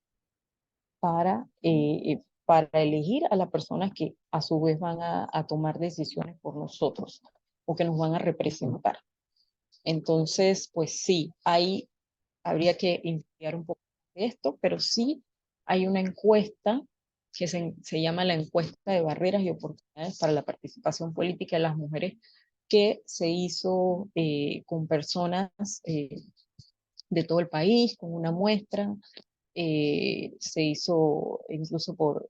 para elegir a las personas que a su vez van a tomar decisiones por nosotros o que nos van a representar. Entonces, pues sí, habría que investigar un poco de esto, pero sí hay una encuesta que se llama la encuesta de barreras y oportunidades para la participación política de las mujeres, que se hizo con personas de todo el país, con una muestra, se hizo incluso por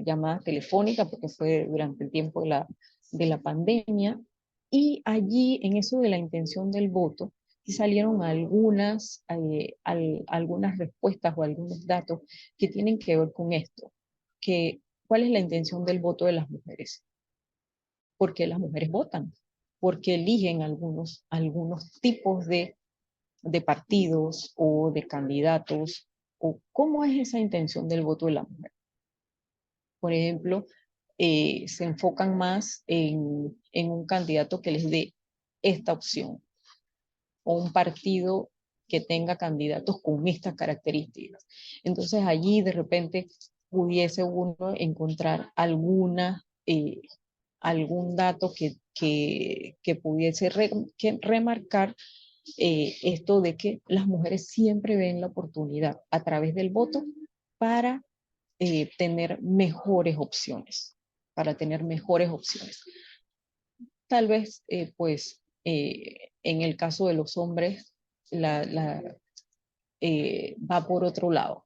llamada telefónica, porque fue durante el tiempo de la pandemia, y allí en eso de la intención del voto, sí salieron algunas respuestas o algunos datos que tienen que ver con esto. ¿cuál es la intención del voto de las mujeres? ¿Por qué las mujeres votan? Porque eligen algunos tipos de partidos o de candidatos, o cómo es esa intención del voto de la mujer. Por ejemplo, se enfocan más en un candidato que les dé esta opción, o un partido que tenga candidatos con estas características. Entonces allí de repente pudiese uno encontrar algún dato que pudiese remarcar esto de que las mujeres siempre ven la oportunidad a través del voto para tener mejores opciones, para tener mejores opciones. Tal vez, en el caso de los hombres, va por otro lado.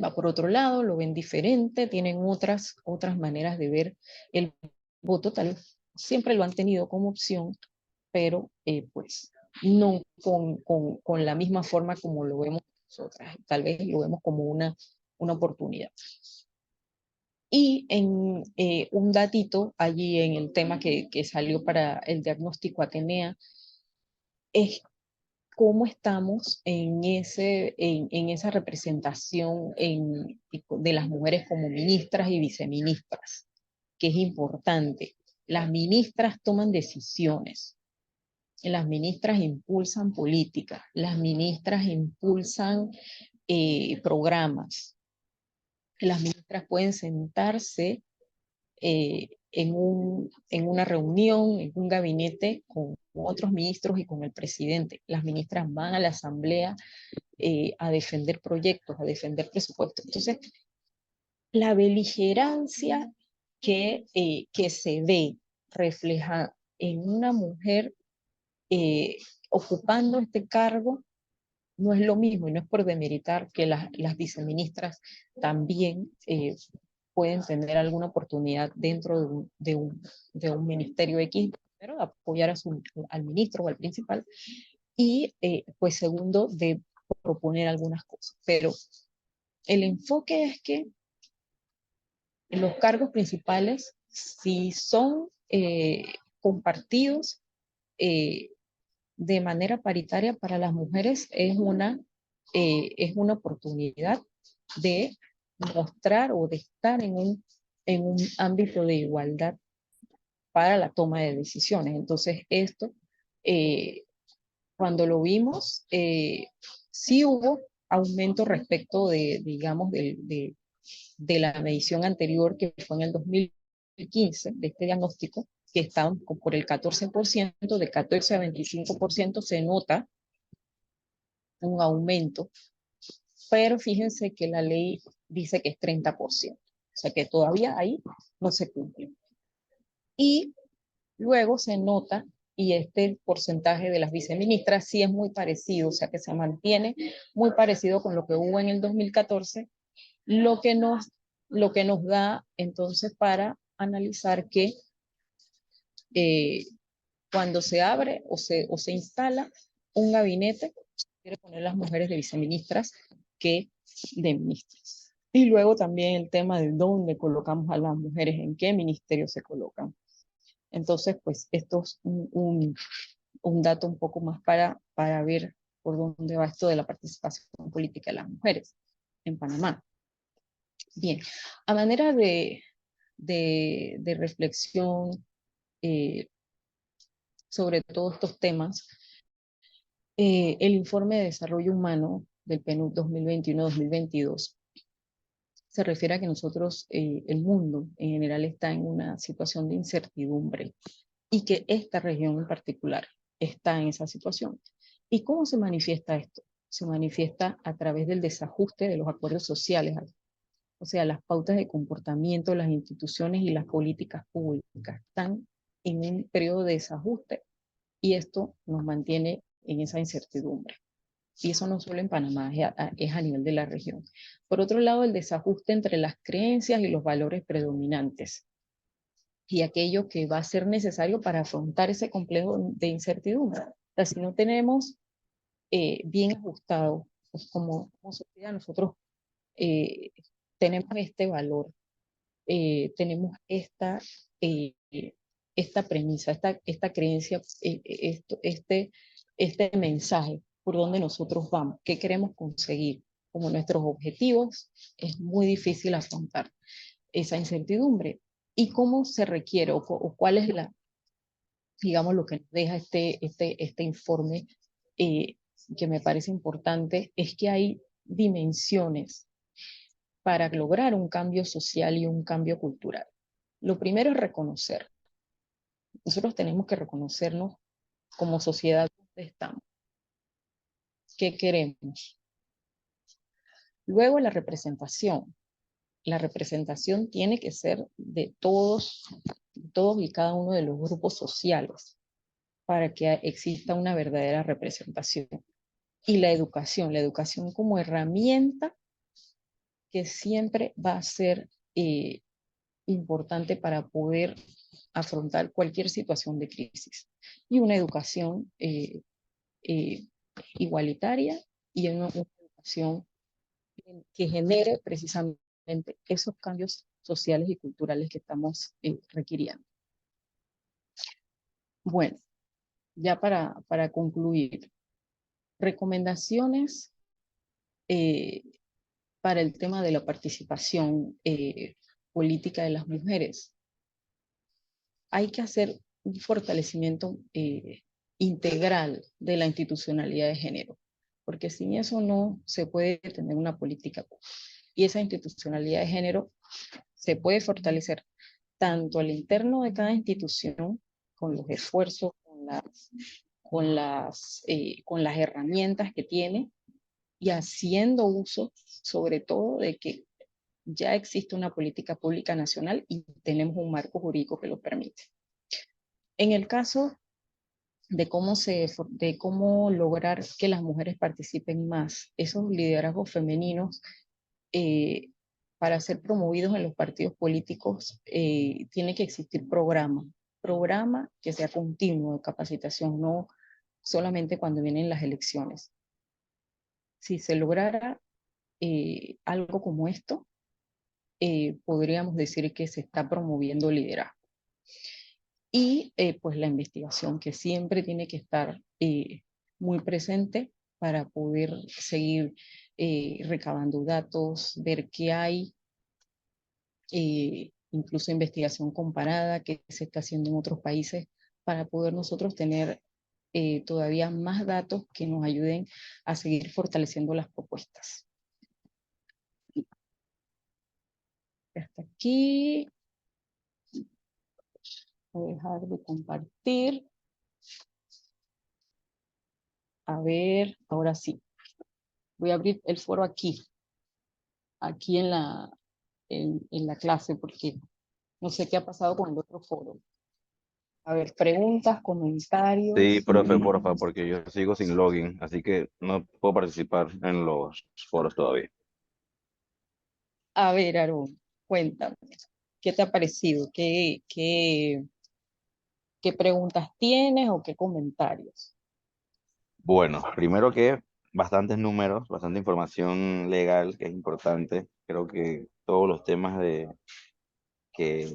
Va por otro lado, lo ven diferente, tienen otras maneras de ver el voto, tal vez siempre lo han tenido como opción, pero pues no con la misma forma como lo vemos nosotras. Tal vez lo vemos como una oportunidad. Y en un datito allí en el tema que salió para el diagnóstico Atenea es cómo estamos en esa representación de las mujeres como ministras y viceministras, que es importante. Las ministras toman decisiones, las ministras impulsan políticas, las ministras impulsan programas, las ministras pueden sentarse en una reunión, en un gabinete con otros ministros y con el presidente. Las ministras van a la asamblea a defender proyectos, a defender presupuestos. Entonces, la beligerancia que se ve reflejada en una mujer ocupando este cargo no es lo mismo, y no es por demeritar que las viceministras también pueden tener alguna oportunidad dentro de un ministerio X, pero apoyar al ministro o al principal, y pues segundo, de proponer algunas cosas. Pero el enfoque es que los cargos principales, si son compartidos eh, de manera paritaria para las mujeres, es una oportunidad de mostrar o de estar en un ámbito de igualdad para la toma de decisiones. Entonces, esto, eh, cuando lo vimos, sí hubo aumento respecto digamos, de la medición anterior, que fue en el 2015, de este diagnóstico, que estaban por el 14%, de 14 a 25% se nota un aumento, pero fíjense que la ley dice que es 30%, o sea que todavía ahí no se cumple. Y luego se nota, y este porcentaje de las viceministras sí es muy parecido, o sea que se mantiene muy parecido con lo que hubo en el 2014, lo que nos da entonces para analizar que cuando se abre o se instala un gabinete, quiere poner las mujeres de viceministras que de ministras. Y luego también el tema de dónde colocamos a las mujeres, en qué ministerio se colocan. Entonces, pues esto es un dato un poco más para ver por dónde va esto de la participación política de las mujeres en Panamá. Bien, a manera de reflexión sobre todos estos temas, el informe de desarrollo humano del PNUD 2021-2022 se refiere a que nosotros, el mundo en general, está en una situación de incertidumbre y que esta región en particular está en esa situación. ¿Y cómo se manifiesta esto? Se manifiesta a través del desajuste de los acuerdos sociales, o sea, las pautas de comportamiento, las instituciones y las políticas públicas están en un periodo de desajuste, y esto nos mantiene en esa incertidumbre. Y eso no solo en Panamá, es a nivel de la región. Por otro lado, el desajuste entre las creencias y los valores predominantes, y aquello que va a ser necesario para afrontar ese complejo de incertidumbre. O sea, si no tenemos bien ajustado, pues como sociedad, nosotros tenemos este valor, tenemos eh, esta premisa, esta creencia, este mensaje por donde nosotros vamos, qué queremos conseguir, como nuestros objetivos, es muy difícil afrontar esa incertidumbre. ¿Y cómo se requiere o cuál es digamos, lo que nos deja este informe, eh, que me parece importante, es que hay dimensiones para lograr un cambio social y un cambio cultural? Lo primero es reconocer. Nosotros tenemos que reconocernos como sociedad donde estamos, qué queremos. Luego la representación. La representación tiene que ser de todos y cada uno de los grupos sociales para que exista una verdadera representación. Y la educación como herramienta que siempre va a ser importante para poder afrontar cualquier situación de crisis. Y una educación eh, igualitaria y una educación que genere precisamente esos cambios sociales y culturales que estamos requiriendo. Bueno, ya para concluir, recomendaciones eh, para el tema de la participación política de las mujeres. Hay que hacer un fortalecimiento integral de la institucionalidad de género, porque sin eso no se puede tener una política. Y esa institucionalidad de género se puede fortalecer tanto al interno de cada institución, con los esfuerzos, con las herramientas que tiene, y haciendo uso sobre todo de que ya existe una política pública nacional y tenemos un marco jurídico que lo permite. En el caso de cómo lograr que las mujeres participen más, esos liderazgos femeninos, eh, para ser promovidos en los partidos políticos, tiene que existir programa que sea continuo de capacitación, no solamente cuando vienen las elecciones. Si se lograra algo como esto, podríamos decir que se está promoviendo liderazgo. Y pues la investigación, que siempre tiene que estar muy presente para poder seguir recabando datos, ver qué hay, incluso investigación comparada que se está haciendo en otros países, para poder nosotros tener todavía más datos que nos ayuden a seguir fortaleciendo las propuestas. Hasta aquí. Voy a dejar de compartir. A ver, ahora sí. Voy a abrir el foro aquí en la clase, porque no sé qué ha pasado con el otro foro. A ver, preguntas, Sí, comentarios. profe, porfa, porque yo sigo sin login, así que no puedo participar en los foros todavía. A ver, Aarón, cuéntame, ¿qué te ha parecido? ¿Qué preguntas tienes o qué comentarios? Bueno, primero que bastantes números, bastante información legal que es importante. Creo que todos los temas que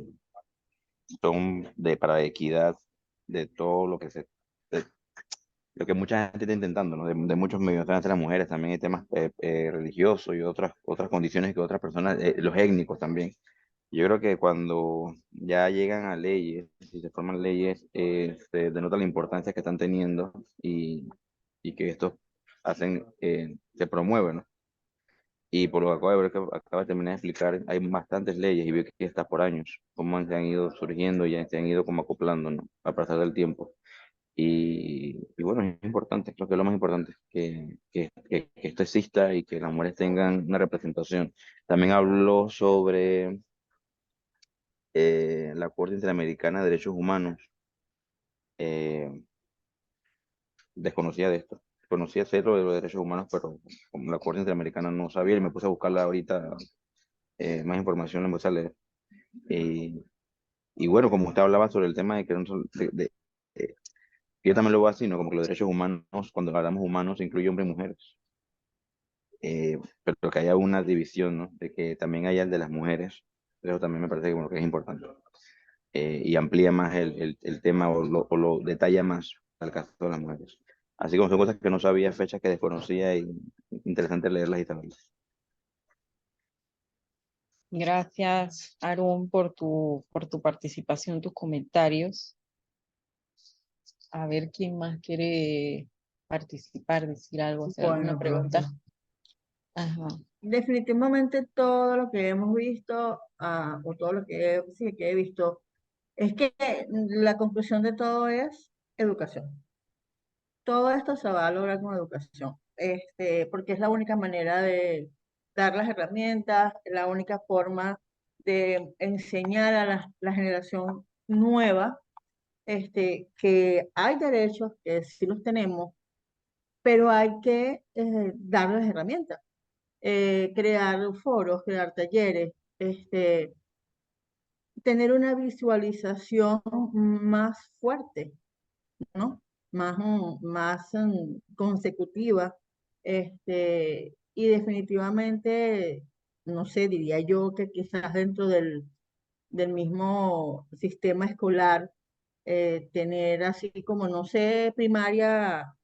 son para equidad, de todo lo que de lo que mucha gente está intentando, ¿no? De muchos medios, de las mujeres, también hay temas religiosos y otras condiciones que otras personas, los étnicos también. Yo creo que cuando ya llegan a leyes, si se forman leyes, se denota la importancia que están teniendo y que esto se promueve, ¿no? Y por lo que acabo de ver, que acaba de terminar de explicar, hay bastantes leyes y veo que está por años, cómo se han ido surgiendo y ya se han ido como acoplando, ¿no? A pasar del tiempo. Y bueno, es importante, creo que es lo más importante, que esto exista y que las mujeres tengan una representación. También habló sobre la Corte Interamericana de Derechos Humanos. eh, Desconocía de esto. Conocía cero de los derechos humanos, pero como la Corte Interamericana no sabía y me puse a buscarla ahorita, más información, la puse a leer. Y, y bueno, como usted hablaba sobre el tema de que no son- eh, yo también lo veo así, ¿no? Como que los derechos humanos, cuando hablamos humanos, incluye hombres y mujeres. pero que haya una división, ¿no? De que también haya el de las mujeres, eso también me parece que, bueno, que es importante. Y amplía más el tema o lo detalla más al caso de las mujeres. Así como son cosas que no sabía, fechas que desconocía y interesante leerlas y saberlas. Gracias, Aaron, por tu participación, tus comentarios. A ver quién más quiere participar, decir algo, hacer alguna Bueno, pregunta. profe. Ajá. Definitivamente todo lo que hemos visto, o todo lo que, sí, que he visto, es que la conclusión de todo es educación. Todo esto se va a lograr con educación, porque es la única manera de dar las herramientas, la única forma de enseñar a la generación nueva, que hay derechos, que sí los tenemos, pero hay que darles herramientas, crear foros, crear talleres, tener una visualización más fuerte, ¿no? Más consecutiva, y definitivamente, no sé, diría yo que quizás dentro del mismo sistema escolar, tener así como, no sé, primaria,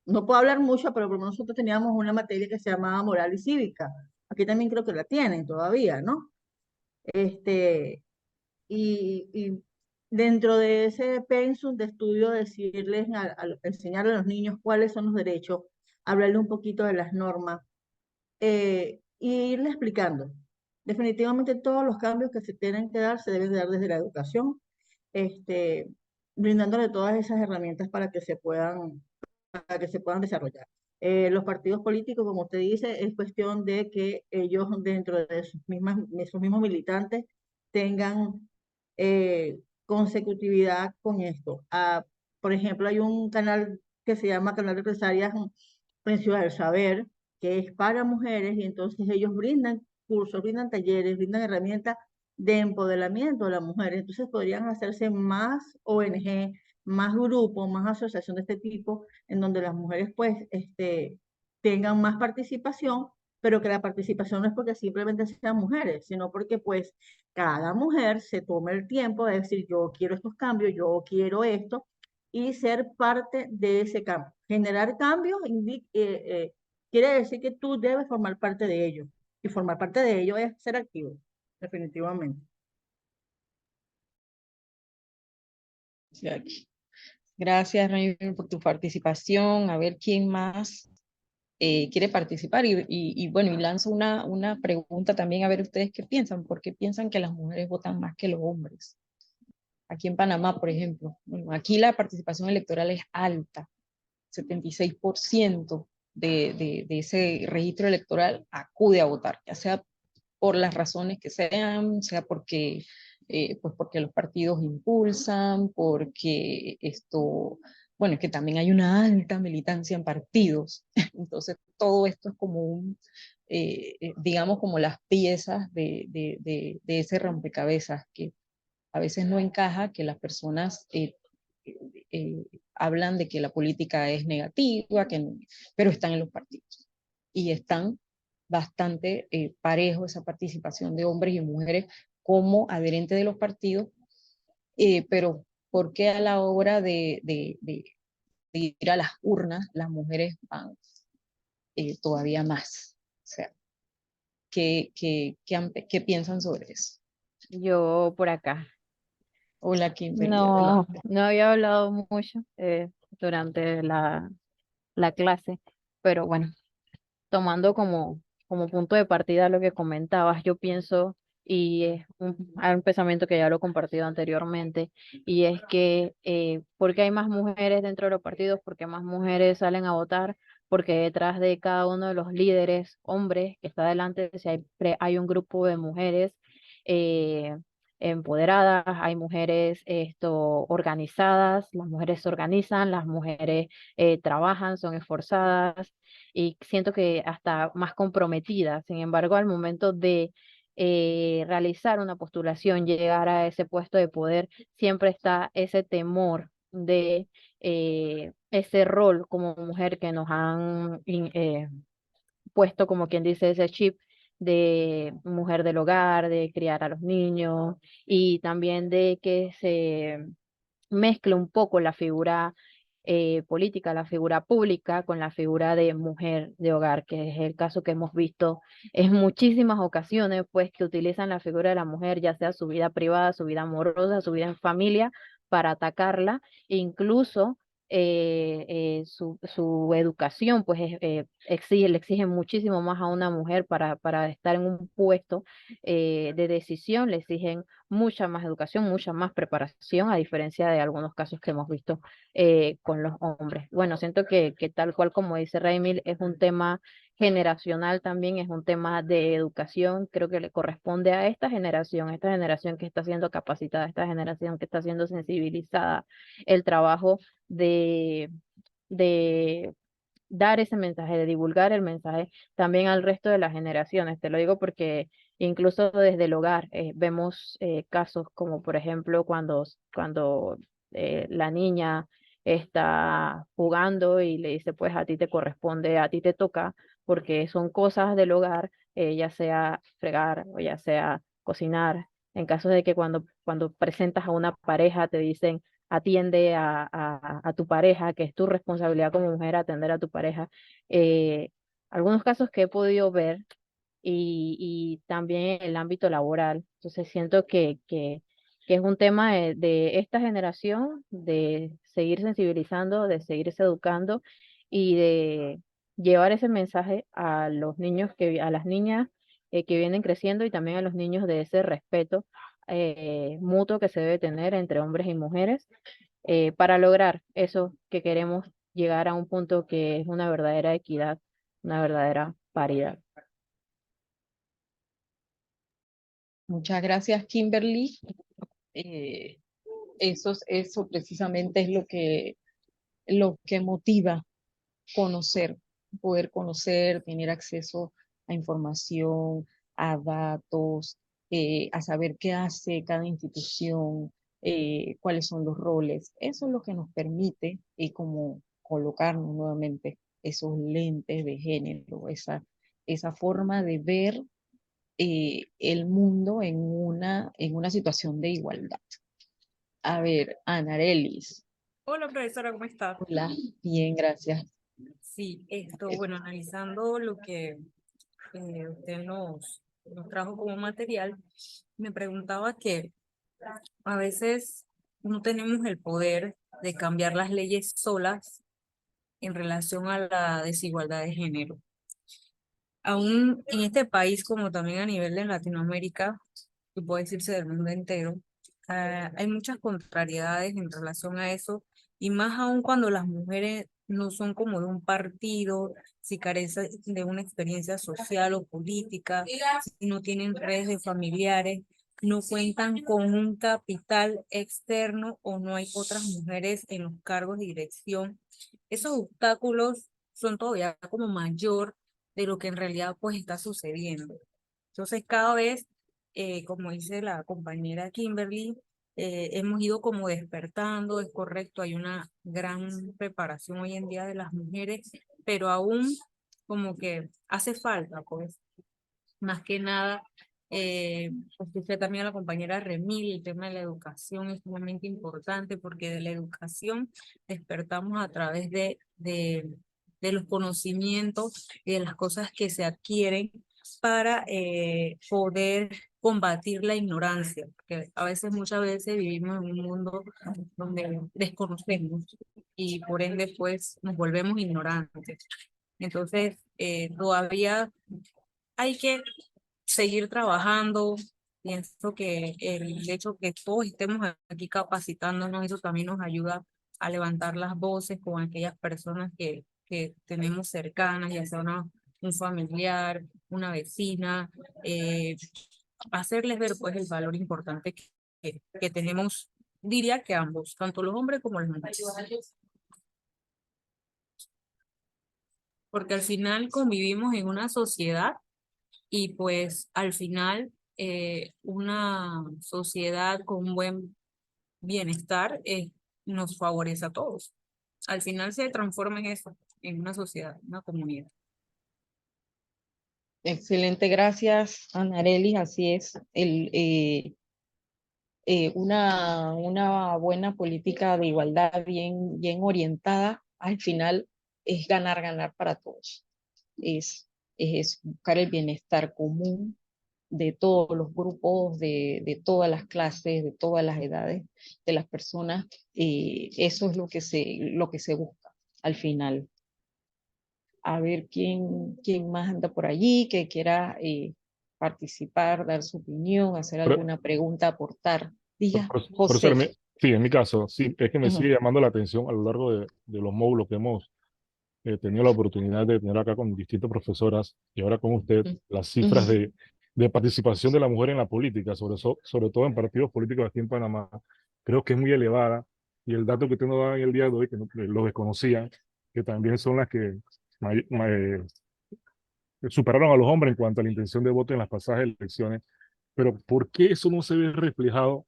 no puedo hablar mucho, pero por lo menos nosotros teníamos una materia que se llamaba moral y cívica. Aquí también creo que la tienen todavía, ¿no? Este, y dentro de ese pensum de estudio, decirles, enseñarle a los niños cuáles son los derechos, hablarle un poquito de las normas, y irle explicando. Definitivamente todos los cambios que se tienen que dar se deben dar desde la educación, este, brindándole todas esas herramientas para que se puedan desarrollar. Los partidos políticos, como usted dice, es cuestión de que ellos dentro de sus mismos militantes tengan consecutividad con esto. Por ejemplo, hay un canal que se llama Canal de Empresarias en Ciudad del Saber, que es para mujeres, y entonces ellos brindan cursos, brindan talleres, brindan herramientas de empoderamiento de la mujer. Entonces podrían hacerse más ONG, más grupos, más asociación de este tipo, en donde las mujeres pues tengan más participación, pero que la participación no es porque simplemente sean mujeres, sino porque pues cada mujer se tome el tiempo de decir, yo quiero estos cambios, yo quiero esto, y ser parte de ese cambio. Generar cambios quiere decir que tú debes formar parte de ello, y formar parte de ello es ser activo, definitivamente. Gracias, Raymond, por tu participación. A ver quién más quiere participar. Bueno, y lanzo una pregunta también, a ver ustedes qué piensan. ¿Por qué piensan que las mujeres votan más que los hombres? Aquí en Panamá, por ejemplo. Bueno, aquí la participación electoral es alta. 76% de ese registro electoral acude a votar, ya sea por las razones que sean, sea pues porque los partidos impulsan, porque bueno, es que también hay una alta militancia en partidos. Entonces, todo esto es como digamos, como las piezas de ese rompecabezas que a veces no encaja, que las personas eh, hablan de que la política es negativa, pero están en los partidos. Y están bastante parejo esa participación de hombres y mujeres como adherentes de los partidos, pero ¿por qué a la hora de ir a las urnas las mujeres van todavía más? O sea, ¿qué piensan sobre eso? Yo por acá. Hola, Kimberly, No, adelante. no había hablado mucho durante la clase, pero bueno, tomando como punto de partida lo que comentabas, yo pienso, y es hay un pensamiento que ya lo he compartido anteriormente, y es que ¿por qué hay más mujeres dentro de los partidos? ¿Por qué más mujeres salen a votar? Porque detrás de cada uno de los líderes, hombres, que está adelante, siempre hay un grupo de mujeres eh, empoderadas, hay mujeres organizadas, las mujeres se organizan, las mujeres trabajan, son esforzadas y siento que hasta más comprometida. Sin embargo, al momento de realizar una postulación, llegar a ese puesto de poder, siempre está ese temor de ese rol como mujer que nos han puesto, como quien dice, ese chip de mujer del hogar, de criar a los niños y también de que se mezcle un poco la figura política, la figura pública con la figura de mujer de hogar, que es el caso que hemos visto en muchísimas ocasiones, pues que utilizan la figura de la mujer, ya sea su vida privada, su vida amorosa, su vida en familia, para atacarla, e incluso su educación, pues le exigen muchísimo más a una mujer para estar en un puesto de decisión, le exigen mucha más educación, mucha más preparación, a diferencia de algunos casos que hemos visto con los hombres. Bueno, siento que tal cual como dice Raimil, es un tema generacional también, es un tema de educación, creo que le corresponde a esta generación que está siendo capacitada, esta generación que está siendo sensibilizada, el trabajo de, de dar ese mensaje, de divulgar el mensaje también al resto de las generaciones. Te lo digo porque incluso desde el hogar vemos casos como, por ejemplo, cuando la niña está jugando y le dice, pues a ti te corresponde, a ti te toca, porque son cosas del hogar, ya sea fregar o ya sea cocinar. En caso de que cuando presentas a una pareja te dicen, atiende a tu pareja, que es tu responsabilidad como mujer atender a tu pareja. Eh, Algunos casos que he podido ver y también en el ámbito laboral. Entonces siento que es un tema de esta generación, de seguir sensibilizando, de seguirse educando y de llevar ese mensaje a los niños, a las niñas que vienen creciendo y también a los niños de ese respeto mutuo que se debe tener entre hombres y mujeres para lograr eso que queremos llegar a un punto que es una verdadera equidad, una verdadera paridad. Muchas gracias, Kimberly. Eh, eso precisamente es lo que motiva conocer, poder conocer, tener acceso a información, a datos, a saber qué hace cada institución, cuáles son los roles. Eso es lo que nos permite como colocarnos nuevamente esos lentes de género, esa forma de ver el mundo en una situación de igualdad. A ver, Anarelis. Hola, profesora, ¿cómo está? Hola, bien, gracias. Sí, bueno, analizando lo que usted nos trajo como material, me preguntaba que a veces no tenemos el poder de cambiar las leyes solas en relación a la desigualdad de género. Aún en este país, como también a nivel de Latinoamérica, y puede decirse del mundo entero, hay muchas contrariedades en relación a eso, y más aún cuando las mujeres no son como de un partido, si carecen de una experiencia social o política, si no tienen redes de familiares, no cuentan con un capital externo o no hay otras mujeres en los cargos de dirección. Esos obstáculos son todavía como mayor de lo que en realidad pues está sucediendo. Entonces cada vez, como dice la compañera Kimberly, hemos ido como despertando, es correcto, hay una gran preparación hoy en día de las mujeres, pero aún como que hace falta, pues, más que nada, escuché también a la compañera Remil, el tema de la educación es sumamente importante porque de la educación despertamos a través de los conocimientos y de las cosas que se adquieren para poder combatir la ignorancia, porque a veces, muchas veces vivimos en un mundo donde desconocemos y por ende pues nos volvemos ignorantes. Entonces, todavía hay que seguir trabajando. Pienso que el hecho que todos estemos aquí capacitándonos, eso también nos ayuda a levantar las voces con aquellas personas que tenemos cercanas, ya sea un familiar, una vecina, hacerles ver pues el valor importante que tenemos, diría que ambos, tanto los hombres como las mujeres. Porque al final convivimos en una sociedad y pues al final una sociedad con un buen bienestar nos favorece a todos. Al final se transforma en eso, en una sociedad, una comunidad. Excelente, gracias, Anareli. Así es. Una buena política de igualdad bien orientada, al final es ganar, ganar para todos. Es buscar el bienestar común de todos los grupos, de todas las clases, de todas las edades de las personas. Eso es lo que se busca al final. A ver quién más anda por allí, que quiera participar, dar su opinión, hacer Pro- alguna pregunta, aportar. Diga, Profesor, José. sí, en mi caso, sí, es que me Ujú, sigue llamando la atención a lo largo de los módulos que hemos tenido la oportunidad de tener acá con distintas profesoras y ahora con usted, ujú, las cifras ujú, de participación de la mujer en la política, sobre todo en partidos políticos aquí en Panamá, creo que es muy elevada. Y el dato que usted nos da en el día de hoy, que lo desconocía, que también son las que superaron a los hombres en cuanto a la intención de voto en las pasadas elecciones. Pero ¿por qué eso no se ve reflejado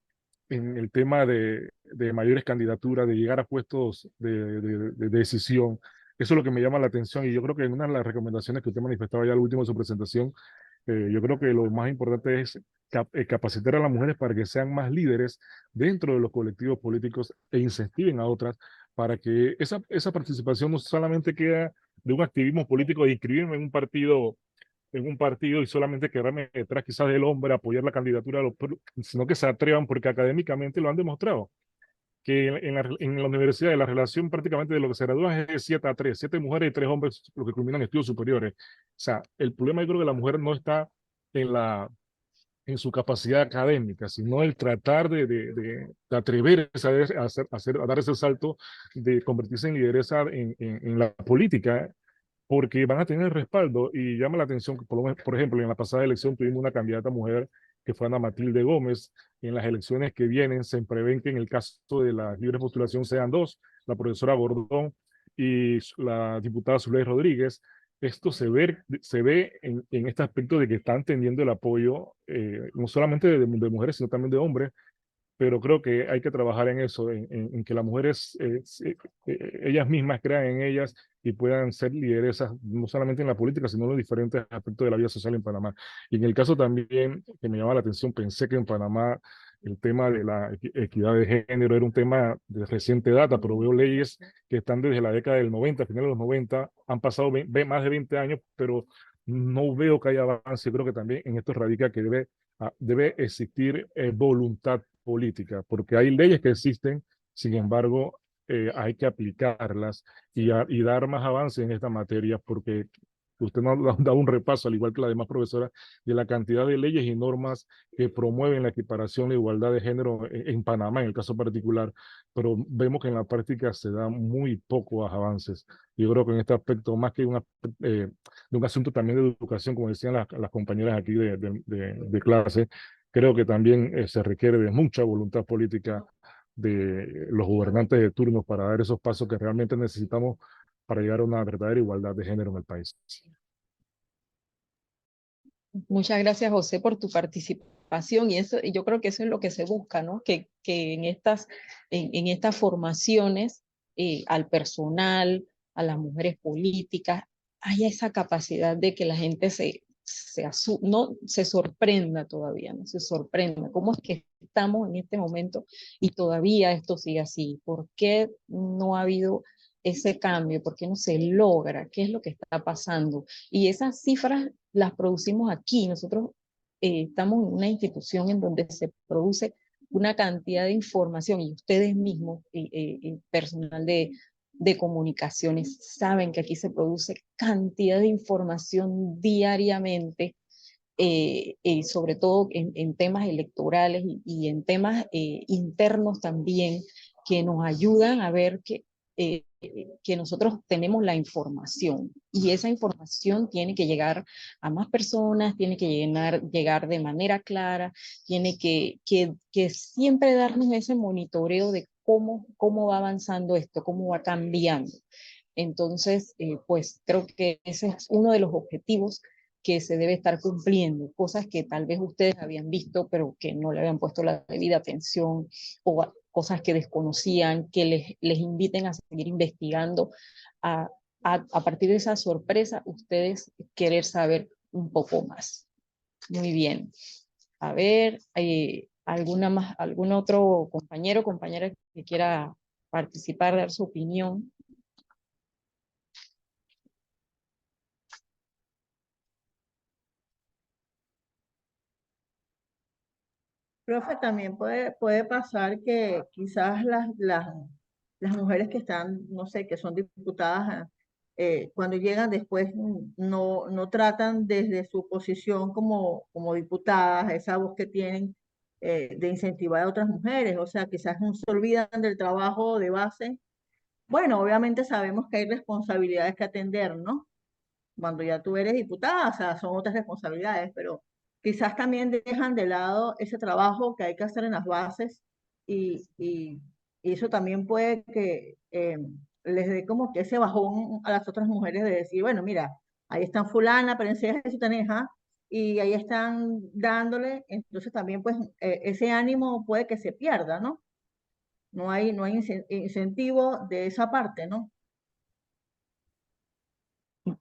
en el tema de mayores candidaturas, de llegar a puestos de decisión? Eso es lo que me llama la atención y yo creo que en una de las recomendaciones que usted manifestaba ya al último de su presentación, yo creo que lo más importante es capacitar a las mujeres para que sean más líderes dentro de los colectivos políticos e incentiven a otras para que esa participación no solamente quede de un activismo político de inscribirme en un partido y solamente quedarme detrás quizás del hombre, apoyar la candidatura de sino que se atrevan porque académicamente lo han demostrado, que en la universidad la relación prácticamente de lo que se gradúan es de 7 a 3, 7 mujeres y 3 hombres los que culminan estudios superiores. O sea, el problema yo creo que la mujer no está en en su capacidad académica, sino el tratar de atreverse a dar ese salto de convertirse en lideresa en la política, porque van a tener respaldo y llama la atención que, por ejemplo, en la pasada elección tuvimos una candidata mujer que fue Ana Matilde Gómez. En las elecciones que vienen se prevé que en el caso de la libre postulación sean dos, la profesora Gordón y la diputada Zuley Rodríguez. Esto se ve en este aspecto de que están teniendo el apoyo no solamente de mujeres, sino también de hombres, pero creo que hay que trabajar en eso, en que las mujeres ellas mismas crean en ellas y puedan ser lideresas, no solamente en la política, sino en los diferentes aspectos de la vida social en Panamá. Y en el caso también que me llama la atención, pensé que en Panamá el tema de la equidad de género era un tema de reciente data, pero veo leyes que están desde la década del 90, finales de los 90, han pasado más de 20 años, pero no veo que haya avance. Creo que también en esto radica que debe existir voluntad política, porque hay leyes que existen, sin embargo, hay que aplicarlas y dar más avance en esta materia, porque usted nos ha dado un repaso, al igual que la demás profesora, de la cantidad de leyes y normas que promueven la equiparación, la igualdad de género en Panamá, en el caso particular, pero vemos que en la práctica se dan muy pocos avances. Yo creo que en este aspecto, más que de un asunto también de educación, como decían las compañeras aquí de clase, creo que también se requiere de mucha voluntad política de los gobernantes de turno para dar esos pasos que realmente necesitamos para llegar a una verdadera igualdad de género en el país. muchas gracias, José, por tu participación y yo creo que eso es lo que se busca, ¿no? Que en estas formaciones al personal, a las mujeres políticas, haya esa capacidad de que la gente no se sorprenda todavía, no se sorprenda. ¿Cómo es que estamos en este momento y todavía esto sigue así? ¿Por qué no ha habido ese cambio? ¿Por qué no se logra? ¿Qué es lo que está pasando? Y esas cifras las producimos aquí. Nosotros estamos en una institución en donde se produce una cantidad de información y ustedes mismos, personal de comunicaciones, saben que aquí se produce cantidad de información diariamente, sobre todo en temas electorales y en temas internos también, que nos ayudan a ver que nosotros tenemos la información y esa información tiene que llegar a más personas, tiene que llegar de manera clara, tiene que siempre darnos ese monitoreo de cómo va avanzando esto, cómo va cambiando. Entonces, pues creo que ese es uno de los objetivos que se debe estar cumpliendo, cosas que tal vez ustedes habían visto, pero que no le habían puesto la debida atención, o cosas que desconocían, que les inviten a seguir investigando, a, a partir de esa sorpresa, ustedes querer saber un poco más. Muy bien. A ver, ¿algún otro compañero o compañera que quiera participar, dar su opinión? Profe, también puede pasar que quizás las mujeres que están, no sé, que son diputadas, cuando llegan después no tratan desde su posición como diputadas, esa voz que tienen de incentivar a otras mujeres, o sea, quizás no se olvidan del trabajo de base. Bueno, obviamente sabemos que hay responsabilidades que atender, ¿no? Cuando ya tú eres diputada, o sea, son otras responsabilidades, pero quizás también dejan de lado ese trabajo que hay que hacer en las bases y eso también puede que les dé como que ese bajón a las otras mujeres de decir, bueno, mira, ahí están fulana, pero en y ahí están dándole, entonces también pues ese ánimo puede que se pierda, ¿no? No hay incentivo de esa parte, ¿no?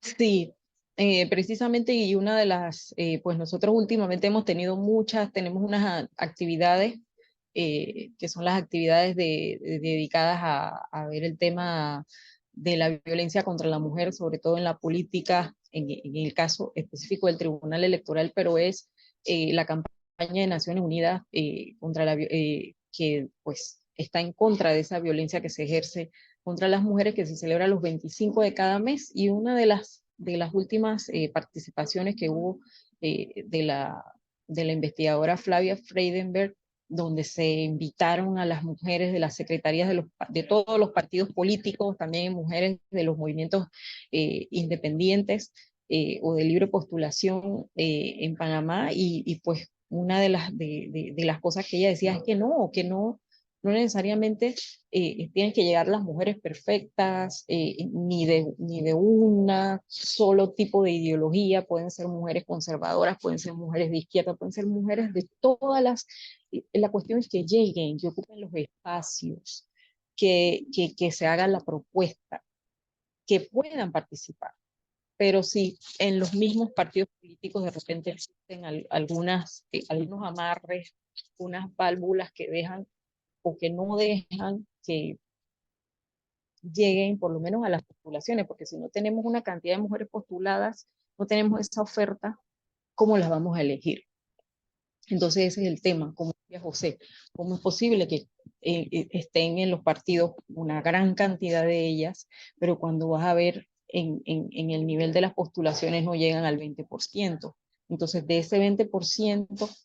Sí, precisamente y una de las, pues nosotros últimamente hemos tenido tenemos unas actividades que son las actividades dedicadas a ver el tema de la violencia contra la mujer, sobre todo en la política, en el caso específico del Tribunal Electoral, pero es la campaña de Naciones Unidas que pues está en contra de esa violencia que se ejerce contra las mujeres, que se celebra los 25 de cada mes, y una de las últimas participaciones que hubo de la investigadora Flavia Freidenberg, donde se invitaron a las mujeres de las secretarías de todos los partidos políticos, también mujeres de los movimientos independientes o de libre postulación en Panamá, y pues una de las cosas que ella decía es que no necesariamente tienen que llegar las mujeres perfectas, ni de una solo tipo de ideología, pueden ser mujeres conservadoras, pueden ser mujeres de izquierda, pueden ser mujeres de todas la cuestión es que lleguen, que ocupen los espacios, que se haga la propuesta, que puedan participar. Pero sí, en los mismos partidos políticos de repente existen algunos amarres, unas válvulas que dejan o que no dejan que lleguen por lo menos a las postulaciones, porque si no tenemos una cantidad de mujeres postuladas, no tenemos esa oferta, ¿cómo las vamos a elegir? Entonces ese es el tema, como decía José, ¿cómo es posible que estén en los partidos una gran cantidad de ellas, pero cuando vas a ver en el nivel de las postulaciones no llegan al 20%? Entonces de ese 20%,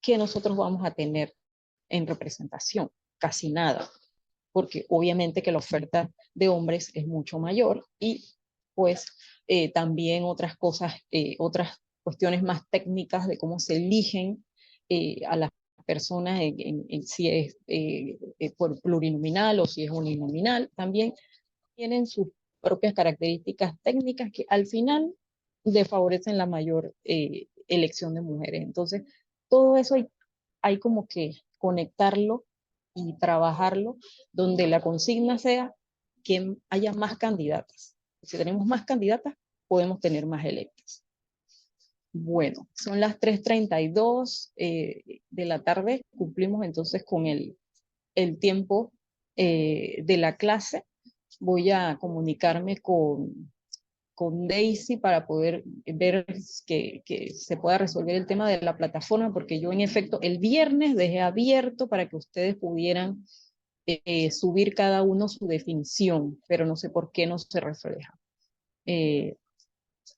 ¿qué nosotros vamos a tener en representación? Casi nada, porque obviamente que la oferta de hombres es mucho mayor y pues también otras cosas, otras cuestiones más técnicas de cómo se eligen a las personas en si es por plurinominal o si es uninominal, también tienen sus propias características técnicas que al final desfavorecen la mayor elección de mujeres. Entonces, todo eso hay como que conectarlo y trabajarlo donde la consigna sea que haya más candidatas. Si tenemos más candidatas, podemos tener más electas. Bueno, son las 3:32 de la tarde. Cumplimos entonces con el tiempo de la clase. Voy a comunicarme con Daisy para poder ver que se pueda resolver el tema de la plataforma, porque yo en efecto el viernes dejé abierto para que ustedes pudieran subir cada uno su definición, pero no sé por qué no se refleja.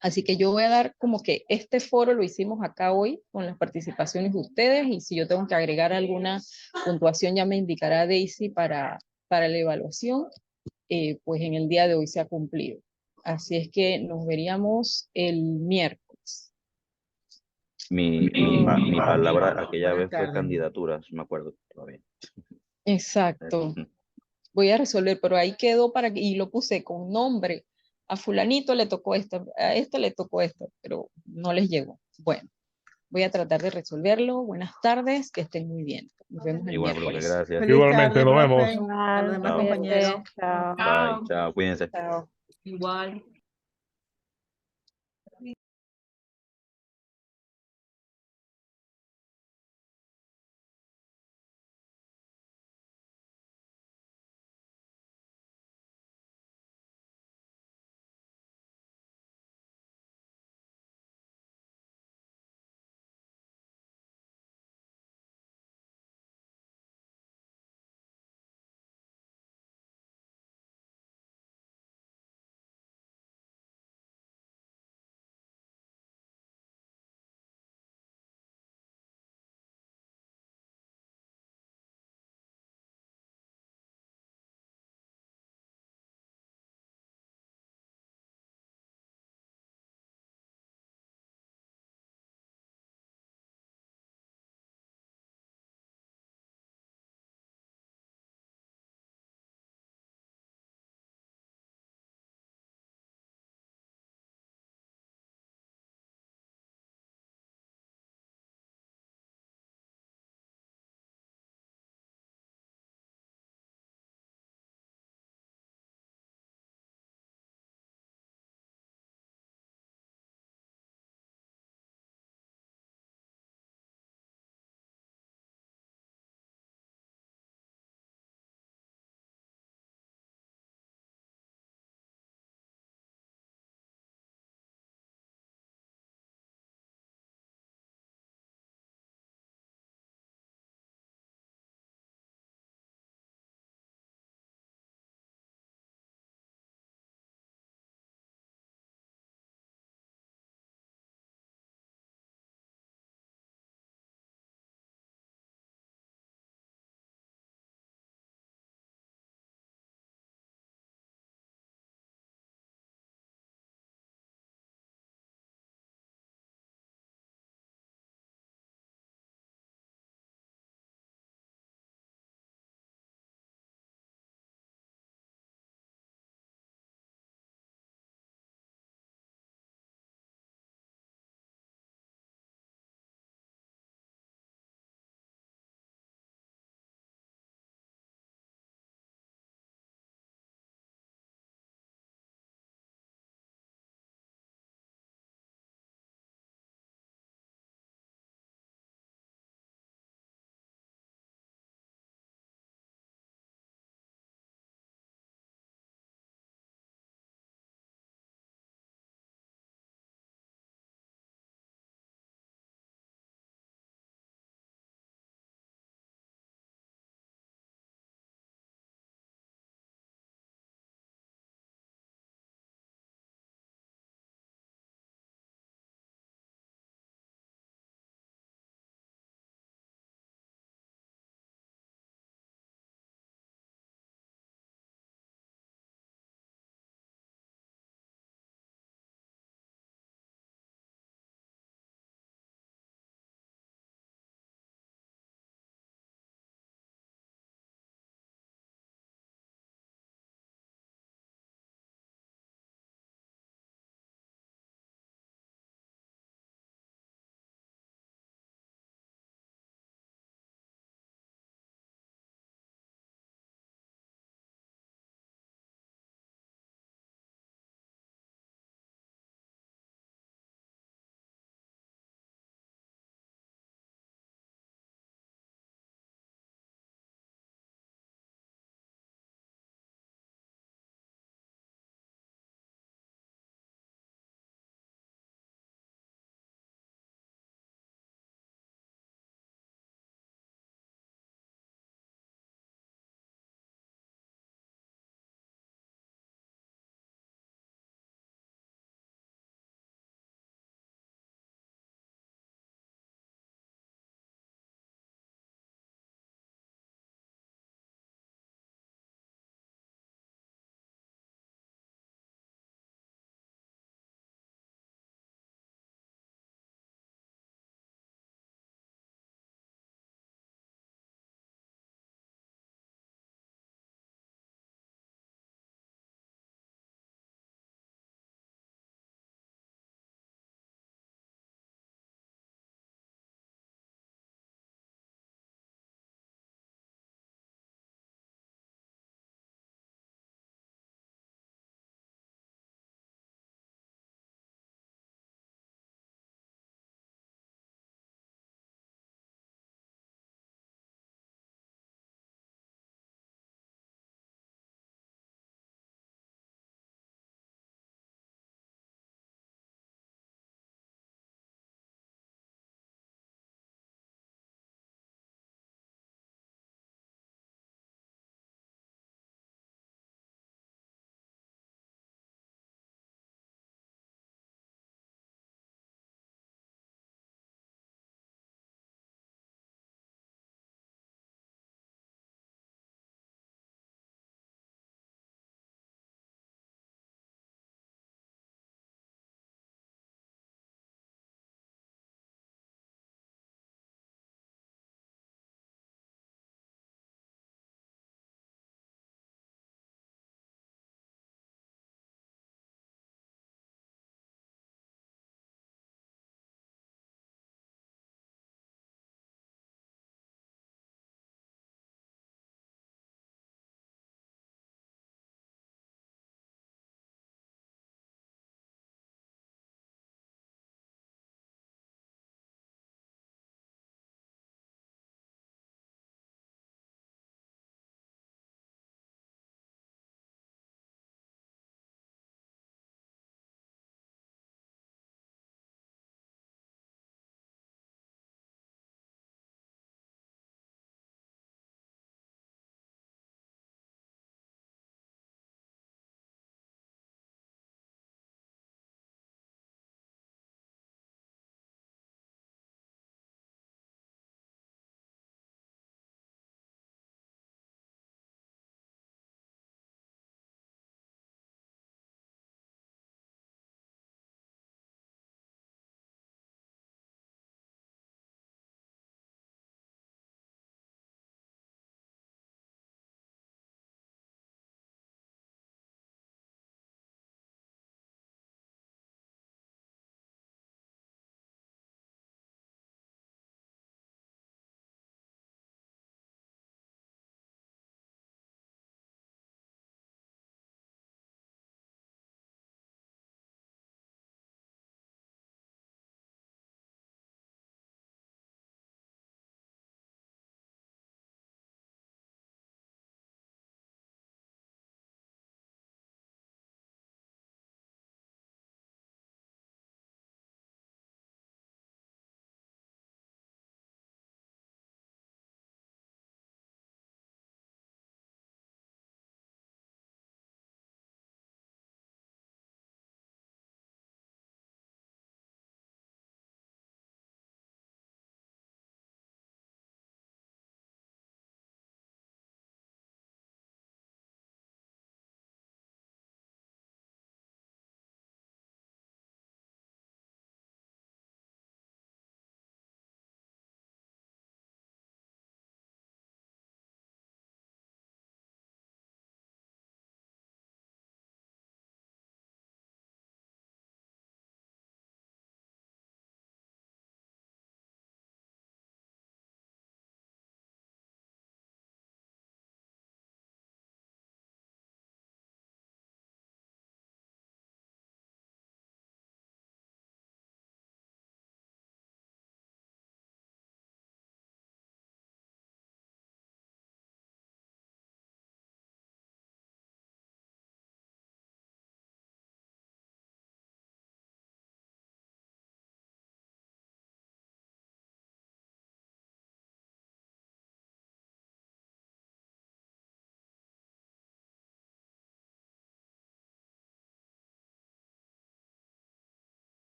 Así que yo voy a dar como que este foro lo hicimos acá hoy con las participaciones de ustedes, y si yo tengo que agregar alguna puntuación ya me indicará Daisy para la evaluación, pues en el día de hoy se ha cumplido. Así es que nos veríamos el miércoles. Mi palabra aquella Buenas vez fue tardes. candidaturas, me acuerdo todavía. Exacto. Voy a resolver, pero ahí quedó y lo puse con nombre. A fulanito le tocó esto, a esto le tocó esto, pero no les llegó. Bueno, voy a tratar de resolverlo. Buenas tardes, que estén muy bien. Nos vemos el Y bueno, profe, miércoles. gracias. Feliz Igualmente, tarde, nos profe. vemos. A los Igual, demás Chao. cuídate, compañeros. chao. Bye, chao, cuídense. Chao. Igual.